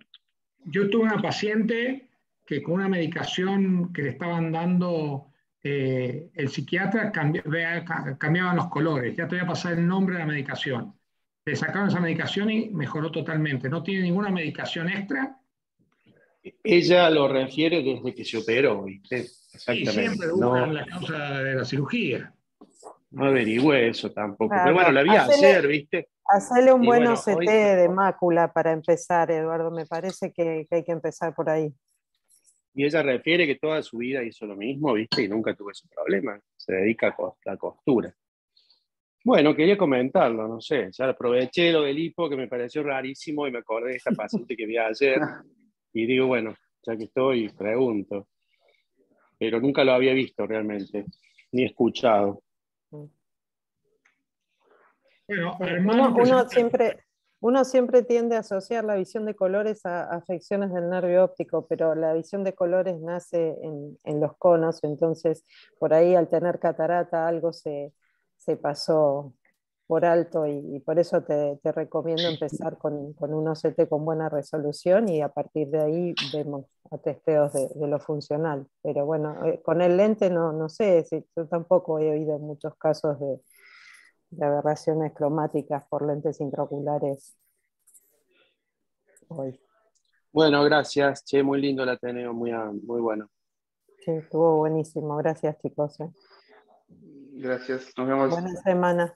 Yo tuve una paciente que con una medicación que le estaban dando el psiquiatra cambiaban los colores. Ya te voy a pasar el nombre de la medicación. Le sacaron esa medicación y mejoró totalmente. ¿No tiene ninguna medicación extra? Ella lo refiere desde que se operó, ¿viste? Exactamente. Y siempre buscan la causa de la cirugía. No averigüé eso tampoco. Claro, pero bueno, la vi ayer, ¿viste? Hacerle un Y buen bueno, OCT hoy... de mácula para empezar, Eduardo. Me parece que hay que empezar por ahí. Y ella refiere que toda su vida hizo lo mismo, ¿viste? Y nunca tuvo ese problema. Se dedica a la costura. Bueno, quería comentarlo, no sé. Ya aproveché lo del hipo, que me pareció rarísimo, y me acordé de esta paciente que vi ayer. Y digo, bueno, ya que estoy, pregunto. Pero nunca lo había visto realmente, ni escuchado. Bueno, uno siempre tiende a asociar la visión de colores a afecciones del nervio óptico, pero la visión de colores nace en los conos, entonces por ahí al tener catarata algo se pasó por alto y por eso te recomiendo empezar con un OCT con buena resolución y a partir de ahí vemos a testeos de lo funcional. Pero bueno, con el lente no sé, yo tampoco he oído muchos casos de aberraciones cromáticas por lentes intraoculares hoy. Bueno, gracias. Che, muy lindo el Ateneo, muy bueno. Sí, estuvo buenísimo. Gracias, chicos. Gracias. Nos vemos. Buena semana.